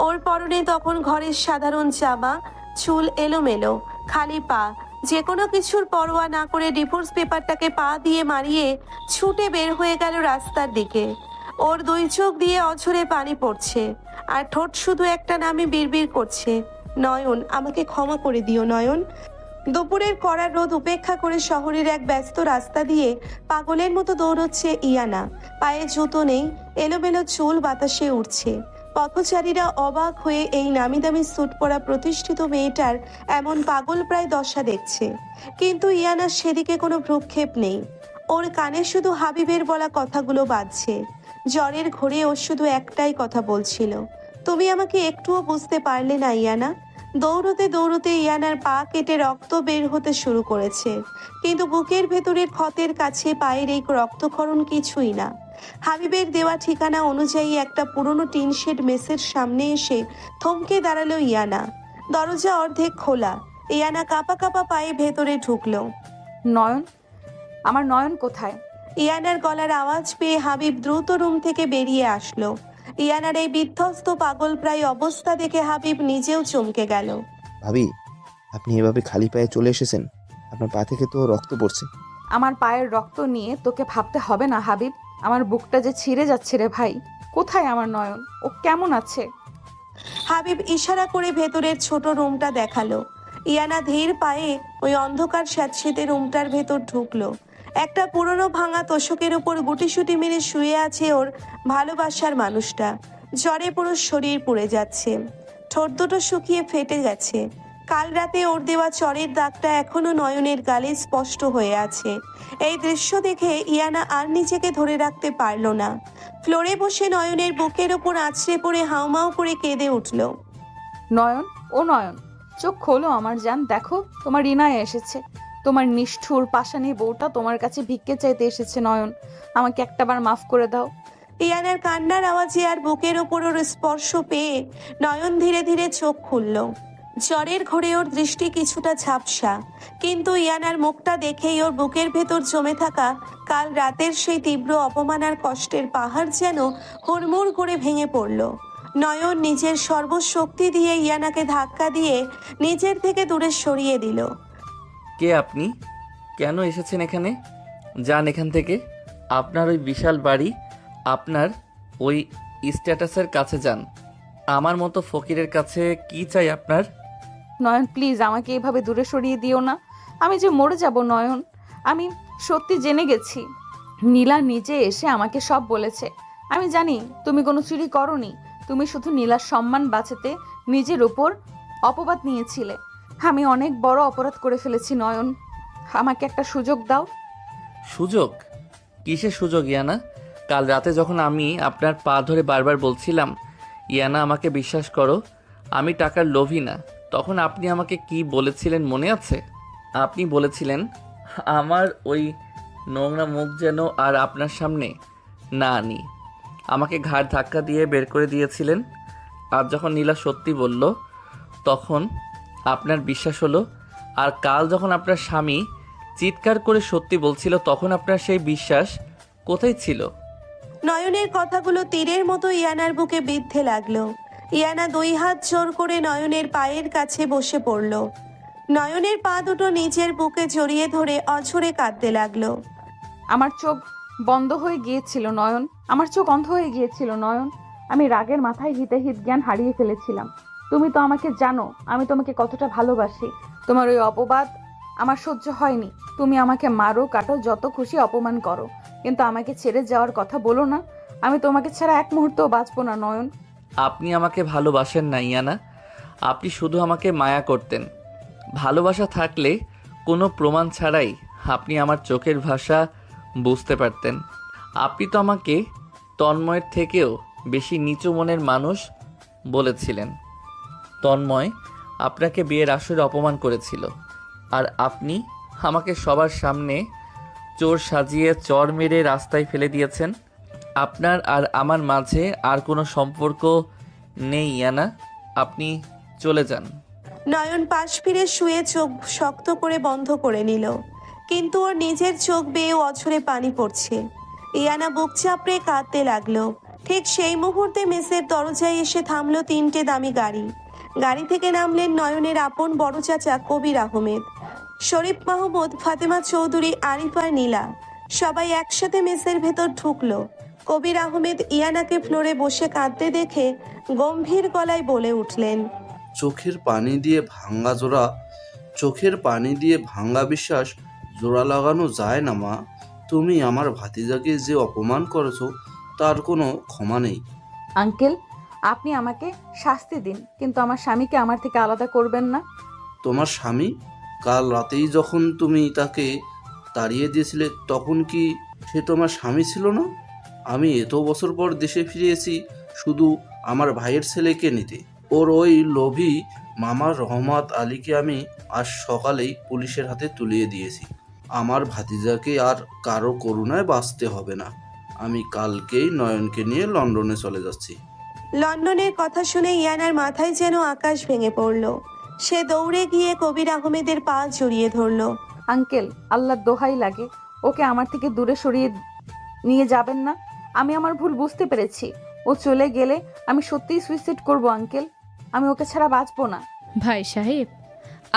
ওর পরনে তখন ঘরের সাধারণ জামা, চুল এলোমেলো, খালি পা। যে কোনো কিছুর পরোয়া না করে ডিভোর্স পেপারটাকে পা দিয়ে মারিয়ে ছুটে বের হয়ে গেল রাস্তার দিকে। ওর দুই চোখ দিয়ে অঝরে পানি পড়ছে, আর ঠোঁট শুধু একটা নামে বিড়বিড় করছে, নয়ন, আমাকে ক্ষমা করে দিও নয়ন। দুপুরের কড়া রোদ উপেক্ষা করে শহরের এক ব্যস্ত রাস্তা দিয়ে পাগলের মতো দৌড়চ্ছে ইয়ানা। পায়ে জুতো নেই, এলোমেলো চুল বাতাসে উঠছে। পথচারীরা অবাক হয়ে এই নামি দামি স্যুট পরা প্রতিষ্ঠিত মেয়েটার এমন পাগল প্রায় দশা দেখছে, কিন্তু ইয়ানার সেদিকে কোনো ভ্রুক্ষেপ নেই। ওর কানে শুধু হাবিবের বলা কথাগুলো বাজছে। জ্বরের ঘোরে ও শুধু একটাই কথা বলছিল, তুমি আমাকে একটুও বুঝতে পারলে না ইয়ানা। দৌড়তে দৌড়তে ইয়ানার পা কেটে রক্ত বের হতে শুরু করেছে, কিন্তু বুকের ভেতরের ক্ষতের কাছে পায়ের এই রক্তক্ষরণ কিছুই না। হাবিবের দেওয়া ঠিকানা অনুযায়ী একটা পুরনো টিন শেড মেসের সামনে এসে থমকে দাঁড়ালো ইয়ানা। দরজা অর্ধেক খোলা। ইয়ানা কাঁপা কাঁপা পায়ে ভেতরে ঢুকলো। নয়ন, আমার নয়ন কোথায়? ইয়ানার গলার আওয়াজ পেয়ে হাবিব দ্রুত রুম থেকে বেরিয়ে আসলো। ইয়ানার এই বিধ্বস্ত পাগল প্রায় অবস্থা দেখে হাবিব নিজেও চমকে গেল। ভাবি, আপনি এভাবে খালি পায়ে চলে এসেছেন? আপনার পা থেকে তো রক্ত পড়ছে। আমার পায়ের রক্ত নিয়ে তোকে ভাবতে হবে না হাবিব, আমার বুকটা যে ছিঁড়ে যাচ্ছে রে ভাই। কোথায় আমার নয়ন? ও কেমন আছে? হাবিব ইশারা করে ভেতরের ছোট রুমটা দেখালো। ইয়ানা ধীর পায়ে ওই অন্ধকার স্যাঁতসেঁতে রুমটার ভেতর ঢুকলো। একটা পুরনো ভাঙা তোষকের উপর গুটিসুটি মেরে শুয়ে আছে ওর ভালোবাসার মানুষটা। জ্বরে পুরো শরীর পুড়ে যাচ্ছে, ঠোঁট দুটো শুকিয়ে ফেটে গেছে। কাল রাতে ওর দেওয়া চরের দাগটা এখনো নয়নের গালে স্পষ্ট হয়ে আছে। এই দৃশ্য দেখে ইয়ানা আর নিজেকে ধরে রাখতে পারল না। ফ্লোরে বসে নয়নের বুকের ওপর আছড়ে পড়ে হাউমাউ করে কেঁদে উঠল। নয়ন, ও নয়ন, চোখ খোলো আমার জান, দেখো তোমার রিনায় এসেছে। তোমার নিষ্ঠুর পাষাণী বউটা তোমার কাছে ভিক্ষে চাইতে এসেছে। নয়ন, আমাকে একটাবার মাফ করে দাও। ইয়ানার কান্নার আওয়াজে আর বুকের ওপর ওর স্পর্শ পেয়ে নয়ন ধীরে ধীরে চোখ খুলল। জ্বরের ঘোরে ওর দৃষ্টি কিছুটা ঝাপসা, কিন্তু ইয়ানার মুখটা দেখেই ওর বুকের ভেতর জমে থাকা কাল রাতের সেই তীব্র অপমান আর কষ্টের পাহাড় যেন হুড়মুড় করে ভেঙে পড়ল। নয়ন নিজের সর্বশক্তি দিয়ে ইয়ানাকে ধাক্কা দিয়ে নিজের থেকে দূরে সরিয়ে দিল। কে আপনি? কেন এসেছেন এখানে? যান এখান থেকে। আপনার ওই বিশাল বাড়ি, আপনার ওই স্ট্যাটাসের কাছে যান। আমার মতো ফকিরের কাছে কি চাই আপনার? নয়ন প্লিজ আমাকে এভাবে দূরে সরিয়ে দিও না। আমি যে মরে যাব নয়ন। আমি সত্যি জেনে গেছি। নীলা নিজে এসে আমাকে সব বলেছে। আমি জানি তুমি কোনো চুরি করনি। তুমি শুধু নীলার সম্মান বাঁচাতে নিজের উপর অপবাদ নিয়েছিলে। আমি অনেক বড় অপরাধ করে ফেলেছি নয়ন। আমাকে একটা সুযোগ দাও। সুযোগ? কিসের সুযোগ ইয়ানা? কাল রাতে যখন আমি আপনার পা ধরে বারবার বলছিলাম ইয়ানা আমাকে বিশ্বাস করো, আমি টাকার লোভী না, তখন আপনি আমাকে কি বলেছিলেন মনে আছে? আপনি বলেছিলেন আমার ওই নোংরা মুখ যেন আর আপনার সামনে না আনি। আমাকে ঘাড় ধাক্কা দিয়ে বের করে দিয়েছিলেন। আর যখন নীলা সত্যি বলল তখন আপনার বিশ্বাস হলো। আর কাল যখন আপনার স্বামী চিৎকার করে সত্যি বলছিল তখন আপনার সেই বিশ্বাস কোথায় ছিল? নয়নের কথাগুলো তীরের মতো ইয়ানার বুকে বিদ্ধে লাগলো। ইয়ানা 2 হাত জোর করে নয়নের পায়ের কাছে বসে পড়ল। নয়নের পা দুটো নিজের বুকে জড়িয়ে ধরে অঝরে কাঁদতে লাগলো। আমার চোখ বন্ধ হয়ে গিয়েছিল নয়ন। আমার চোখ অন্ধ হয়ে গিয়েছিল নয়ন। আমি রাগের মাথায় হিতাহিত জ্ঞান হারিয়ে ফেলেছিলাম। তুমি তো আমাকে জানো আমি তোমাকে কতটা ভালোবাসি। তোমার ওই অপবাদ আমার সহ্য হয়নি। তুমি আমাকে মারো, কাটো, যত খুশি অপমান করো, কিন্তু আমাকে ছেড়ে যাওয়ার কথা বলো না। আমি তোমাকে ছাড়া এক মুহূর্তও বাঁচবো না নয়ন। আপনি আমাকে ভালোবাসেন না ইয়ানা, আপনি শুধু আমাকে মায়া করতেন। ভালোবাসা থাকলে কোনো প্রমাণ ছাড়াই আপনি আমার চোখের ভাষা বুঝতে পারতেন। আপনি তো আমাকে তন্ময়ের থেকেও বেশি নিচু মনের মানুষ বলেছিলেন। তন্ময় আপনাকে বিয়ের আসরে অপমান করেছিল, আর আপনি আমাকে সবার সামনে চোর সাজিয়ে চর মেরে রাস্তায় ফেলে দিয়েছেন। আপনার আর আমার মাঝে আর কোনো সম্পর্ক নেই ইয়ানা, আপনি চলে যান। নয়ন পাশ ফিরে শুয়ে চোখ শক্ত করে বন্ধ করে নিল, কিন্তু ওর নিজের চোখ বেয়ে অঝরে পানি পড়ছে। ইয়ানা বুক চাপড়ে কাঁদতে লাগলো। ঠিক সেই মুহূর্তে মেসের দরজায় এসে থামলো 3টে দামি গাড়ি। গাড়ি থেকে নামলেন নয়নের আপন বড় চাচা কবির আহমেদ, শরীফ মাহমুদ, ফাতেমা চৌধুরী, আরিফ আর নীলা। সবাই একসাথে মেসের ভেতর ঢুকলো। কবির আহমেদ ইয়ানাকে ফ্লোরে বসে কাঁদতে দেখে গম্ভীর গলায় বলে উঠলেন, চোখের পানি দিয়ে ভাঙ্গা বিশ্বাস জোড়া লাগানো যায় না মা। তুমি আমার ভাতিজাকে যে অপমান করেছো তার কোনো ক্ষমা নেই। আঙ্কেল, আপনি আমাকে শাস্তি দিন, কিন্তু আমার স্বামীকে আমার থেকে আলাদা করবেন না। তোমার স্বামী? কাল রাতেই যখন তুমি তাকে তাড়িয়ে দিয়েছিলে তখন কি সে তোমার স্বামী ছিল না? আমি এত বছর পর দেশে ফিরেছি শুধু আমার ভাইয়ের ছেলেকে নিতে। ওর ওই লোভী মামা রহমত আলীকে আমি আজ সকালেই পুলিশের হাতে তুলিয়ে দিয়েছি। আমার ভাতিজাকে আর কারো করুণায় বাঁচতে হবে না। আমি কালকেই নয়নকে নিয়ে লন্ডনে চলে যাচ্ছি। লন্ডনের কথা শুনে ইয়ানার মাথায় যেন আকাশ ভেঙে পড়ল। সে দৌড়ে গিয়ে কবির আহমেদের পা জড়িয়ে ধরল। আঙ্কেল, আল্লাহর দোহাই লাগে, ওকে আমার থেকে দূরে সরিয়ে নিয়ে যাবেন না। আমি আমার ভুল বুঝতে পেরেছি। ও চলে গেলে আমি সত্যিই সুইসাইড করব আঙ্কেল। আমি ওকে ছাড়া বাঁচবো না। ভাই সাহেব,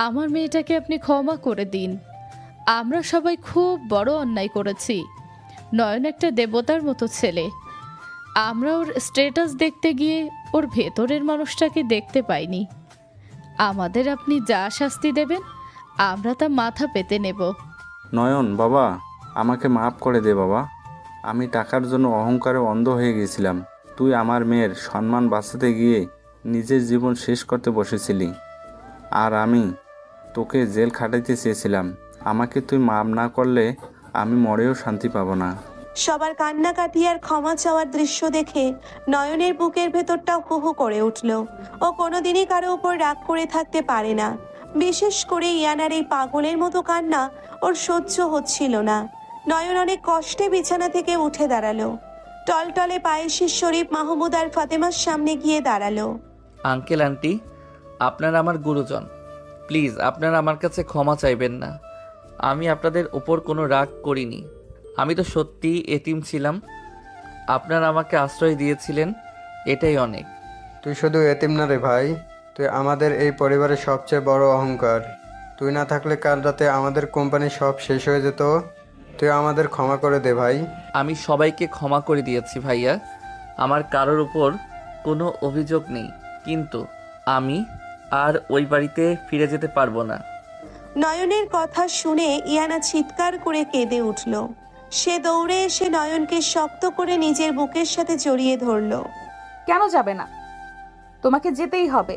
আমার মেয়েটাকে আপনি ক্ষমা করে দিন। আমরা সবাই খুব বড় অন্যায় করেছি। নয়ন একটা দেবতার মতো ছেলে। আমরা ওর স্ট্যাটাস দেখতে গিয়ে ওর ভেতরের মানুষটাকে দেখতে পাইনি। আমাদের আপনি যা শাস্তি দেবেন আমরা তা মাথা পেতে নেব। নয়ন বাবা, আমাকে মাফ করে দে বাবা। আমি টাকার জন্য অহংকারে অন্ধ হয়ে গেছিলাম। তুই আমার মেয়ের সম্মান বাঁচাতে গিয়ে নিজের জীবন শেষ করতে বসেছিলি, আর আমি তোকে জেল খাটাইতে চেয়েছিলাম। আমাকে তুই মাফ না করলে আমি মরেও শান্তি পাবো না। সবার কান্নাকাটি আর ক্ষমা চাওয়ার দৃশ্য দেখে নয়নের বুকের ভেতরটা হু হু করে উঠল। ও কোনোদিনই কারো উপর রাগ করে থাকতে পারে না। বিশেষ করে ইয়ানার এই পাগলের মতো কান্না ওর সহ্য হচ্ছিল না। নয়ন অনেক কষ্টে বিছানা থেকে উঠে দাঁড়ালো। টলটলে পায়ে শরীফ মাহমুদ আর ফাতেমার সামনে গিয়ে দাঁড়ালো। আঙ্কেল আন্টি, আপনারা আমার গুরুজন, প্লিজ আপনারা আমার কাছে ক্ষমা চাইবেন না। আমি আপনাদের উপর কোনো রাগ করিনি। আমি তো সত্যিই এতিম ছিলাম, আপনারা আমাকে আশ্রয় দিয়েছিলেন, এটাই অনেক। তুই শুধু এতিম না রে ভাই, তুই আমাদের এই পরিবারের সবচেয়ে বড় অহংকার। তুই না থাকলে কাল রাতে আমাদের কোম্পানি সব শেষ হয়ে যেত। তুই আমাদের ক্ষমা করে দে ভাই। আমি সবাইকে ক্ষমা করে দিয়েছি ভাইয়া, আমার কারোর উপর কোনো অভিযোগ নেই, কিন্তু আমি আর ওই বাড়িতে ফিরে যেতে পারবো না। নয়নের কথা শুনে ইয়ানা চিৎকার করে কেঁদে উঠল। সে দৌড়ে এসে নয়নকে শক্ত করে নিজের বুকের সাথে জড়িয়ে ধরল। কেন যাবে না? তোমাকে যেতেই হবে।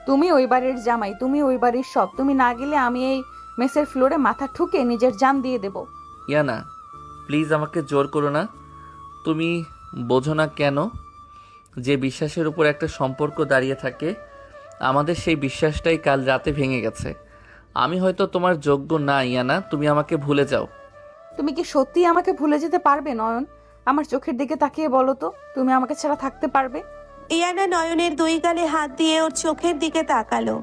তুমি ওই বাড়ির জামাই, তুমি ওই বাড়ির সব। তুমি না গেলে আমি এই মেসের ফ্লোরে মাথা ঠুকে নিজের জান দিয়ে দেব। ইয়ানা, প্লিজ আমাকে জোর করো না। তুমি বোঝো না কেন যে বিশ্বাসের উপর একটা সম্পর্ক দাঁড়িয়ে থাকে, আমাদের সেই বিশ্বাসটাই কাল রাতে ভেঙে গেছে। আমি হয়তো তোমার যোগ্য না ইয়ানা, তুমি আমাকে ভুলে যাও। তুমি কি সত্যি আমাকে ভুলে যেতে পারবে নয়ন? আমার চোখের দিকে তাকিয়ে বলো তো, তুমি আমাকে ছাড়া থাকতে পারবে? ইয়ানা নয়নের দুই গালে হাত দিয়ে ওর চোখের দিকে তাকালো।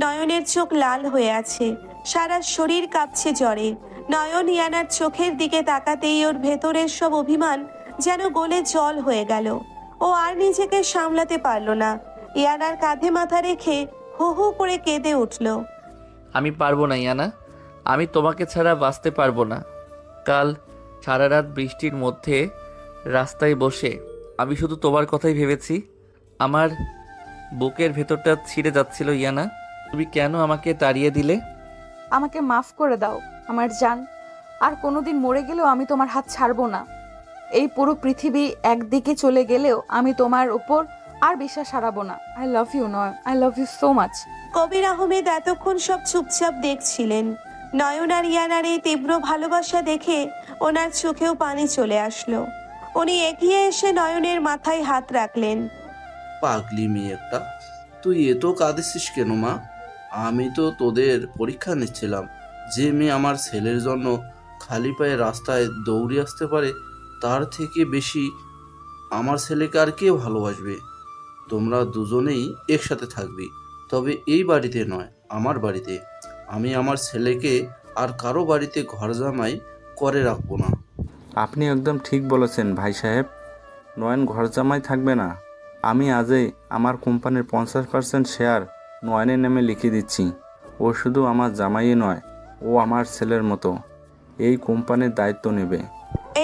নয়নের চোখ লাল হয়ে আছে, সারা শরীর কাঁপছে জ্বরে। নয়ন ইয়ানার চোখের দিকে তাকাতেই ওর ভেতরের সব অভিমান যেন গলে জল হয়ে গেল। ও আর নিজেকে সামলাতে পারল না। ইয়ানার কাঁধে মাথা রেখে হু হু করে কেঁদে উঠল। আমি পারবো না ইয়ানা, আমি তোমাকে ছাড়া বাঁচতে পারবো না। কাল সারা রাত বৃষ্টির মধ্যে রাস্তায় বসে আমি শুধু তোমার কথাই ভেবেছি। আমার বুকের ভেতরটা ছিঁড়ে যাচ্ছিল ইয়ানা, তুমি কেন আমাকে তাড়িয়ে দিলে? আমাকে মাফ করে দাও আমার জান। আর কোনোদিন মরে গেলেও আমি তোমার হাত ছাড়বো না। এই পুরো পৃথিবী একদিকে চলে গেলেও আমি তোমার উপর আর বিশ্বাস হারাবো না। I love you Nayan, I love you so much. Kabir Ahmed এতক্ষণ সব চুপচাপ দেখছিলেন। নয়ন আর ইয়ানার এই তীব্র ভালোবাসা দেখে ওনার চোখেও পানি চলে আসলো। উনি এগিয়ে এসে নয়নের মাথায় হাত রাখলেন। পাগলি মেয়ে একটা, তুই এত কাঁদিস কেন মা? আমি তো তোদের পরীক্ষা নিচ্ছিলাম, যে মেয়ে আমার ছেলের জন্য খালি পায়ে রাস্তায় দৌড়ে আসতে পারে, তার থেকে বেশি আমার ছেলেকে আর কে ভালোবাসবে? তোমরা দুজনেই একসাথে থাকবি, তবে এই বাড়িতে নয়, আমার বাড়িতে। আমি আমার ছেলেকে আর কারো বাড়িতে ঘর জামাই করে রাখবো না। আপনি একদম ঠিক বলেছেন ভাই সাহেব। নয়ন ঘর জামাই থাকবে না। আমি আজই আমার কোম্পানির 50% শেয়ার নয়নের নামে লিখে দিচ্ছি। ও শুধু আমার জামাইই নয়, ও আমার ছেলের মতো। এই কোম্পানির দায়িত্ব নেবে।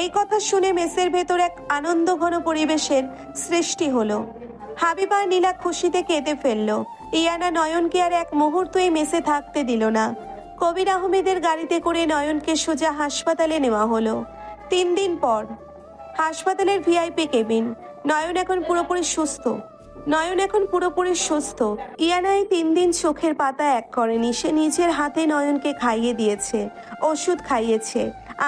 এই কথা শুনে মেসের ভেতর এক আনন্দ ঘন পরিবেশের সৃষ্টি হলো। হাবিবা আর নীলা খুশিতে কেঁদে ফেললো। ইয়ানা নয়নকে আর এক মুহূর্ত এই মেসে থাকতে দিল না। কবির আহমেদের গাড়িতে করে নয়নকে সোজা হাসপাতালে নেওয়া হলো। 3 দিন পর হাসপাতালের ভিআইপি কেবিন। নয়ন এখন পুরোপুরি সুস্থ। ইয়ানা এই 3 দিন চোখের পাতা এক করেনি। সে নিজের হাতে নয়নকে খাইয়ে দিয়েছে, ওষুধ খাইয়েছে।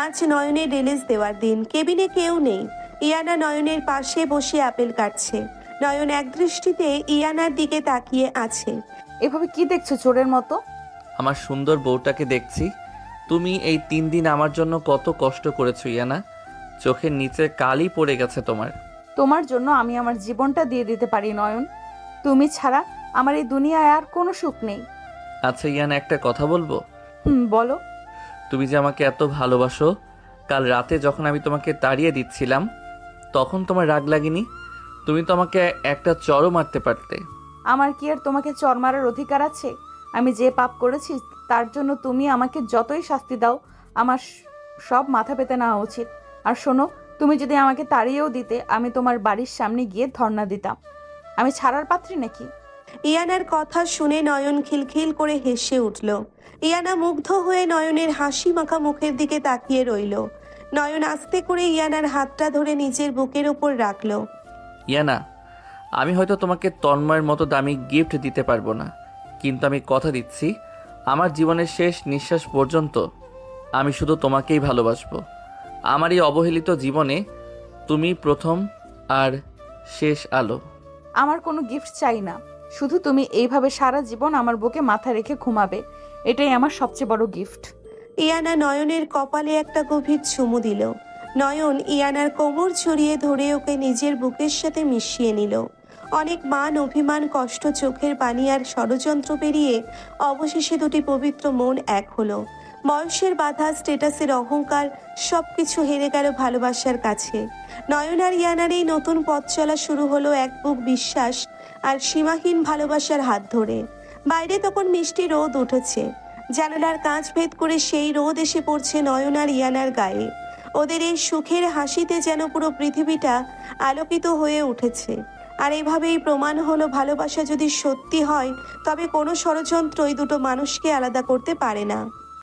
আজ নয়নের রিলিজ দেওয়ার দিন। কেবিনে কেউ নেই। ইয়ানা নয়নের পাশে বসে আপেল কাটছে। নয়ন এক দৃষ্টিতে ইয়ানার দিকে তাকিয়ে আছে। এভাবে কি দেখছো চোরের মতো? আমার সুন্দর বউটাকে দেখছি। তুমি এই 3 দিন আমার জন্য কত কষ্ট করেছো ইয়ানা, চোখের নিচে কালি পড়ে গেছে তোমার। তোমার জন্য আমি আমার জীবনটা দিয়ে দিতে পারি নয়ন। তুমি ছাড়া আমার এই দুনিয়ায় আর কোনো সুখ নেই। আচ্ছা ইয়ানা, একটা কথা বলবো? বলো। তুমি যে আমাকে এত ভালোবাসো, কাল রাতে যখন আমি তোমাকে তাড়িয়ে দিচ্ছিলাম তখন তোমার রাগ লাগেনি? তুমি তো আমাকে একটা চড়ও মারতে পারতে। আমার কি আর তোমাকে চর মারার অধিকার আছে? আমি যে পাপ করেছি তার জন্য তুমি আমাকে যতই শাস্তি দাও, আমার সব মাথা পেতে নেওয়া উচিত। আর শোনো, তুমি যদি আমাকে তাড়িয়েও দিতে, আমি তোমার বাড়ির সামনে গিয়ে ধর্ণা দিতাম। আমি ছাড়ার পাত্রী নাকি? ইয়ানার কথা শুনে নয়ন খিলখিল করে হেসে উঠল। ইয়ানা মুগ্ধ হয়ে নয়নের হাসি মাখা মুখের দিকে তাকিয়ে রইল। নয়ন আস্তে করে ইয়ানার হাতটা ধরে নিজের বুকের ওপর রাখল। ইয়ানা, আমি হয়তো তোমাকে তন্ময়ের মতো দামি গিফট দিতে পারবো না, কিন্তু আমি কথা দিচ্ছি আমার জীবনের শেষ নিঃশ্বাস পর্যন্ত আমি শুধু তোমাকেই ভালোবাসবো। আমার এই অবহেলিত জীবনে তুমি প্রথম আর শেষ আলো। আমার কোনো গিফট চাই না, শুধু তুমি এইভাবে সারা জীবন আমার বুকে মাথা রেখে ঘুমাবে, এটাই আমার সবচেয়ে বড় গিফট। ইয়ানা নয়নের কপালে একটা গভীর চুমু দিল। নয়ন ইয়ানার কোমর ছড়িয়ে ধরে ওকে নিজের বুকের সাথে মিশিয়ে নিল। অনেক মান, অভিমান, কষ্ট, চোখের পানি আর ষড়যন্ত্র পেরিয়ে অবশেষে দুটি পবিত্র মন এক হলো। বয়সের বাধা, স্ট্যাটাসের অহংকার সবকিছু হেরে গেল ভালোবাসার কাছে। নয়ন আর ইয়ানার এই নতুন পথ চলা শুরু হলো এক বুক বিশ্বাস আর সীমাহীন ভালোবাসার হাত ধরে। বাইরে তখন মিষ্টি রোদ উঠেছে। জানালার কাঁচ ভেদ করে সেই রোদ এসে পড়ছে নয়ন আর ইয়ানার গায়ে। ওদের এই সুখের হাসিতে যেন পুরো পৃথিবীটা আলোকিত হয়ে উঠেছে। আর এভাবেই প্রমাণ হলো ভালোবাসা যদি সত্যি হয় তবে কোনো ষড়যন্ত্রই দুটো মানুষকে আলাদা করতে পারে না।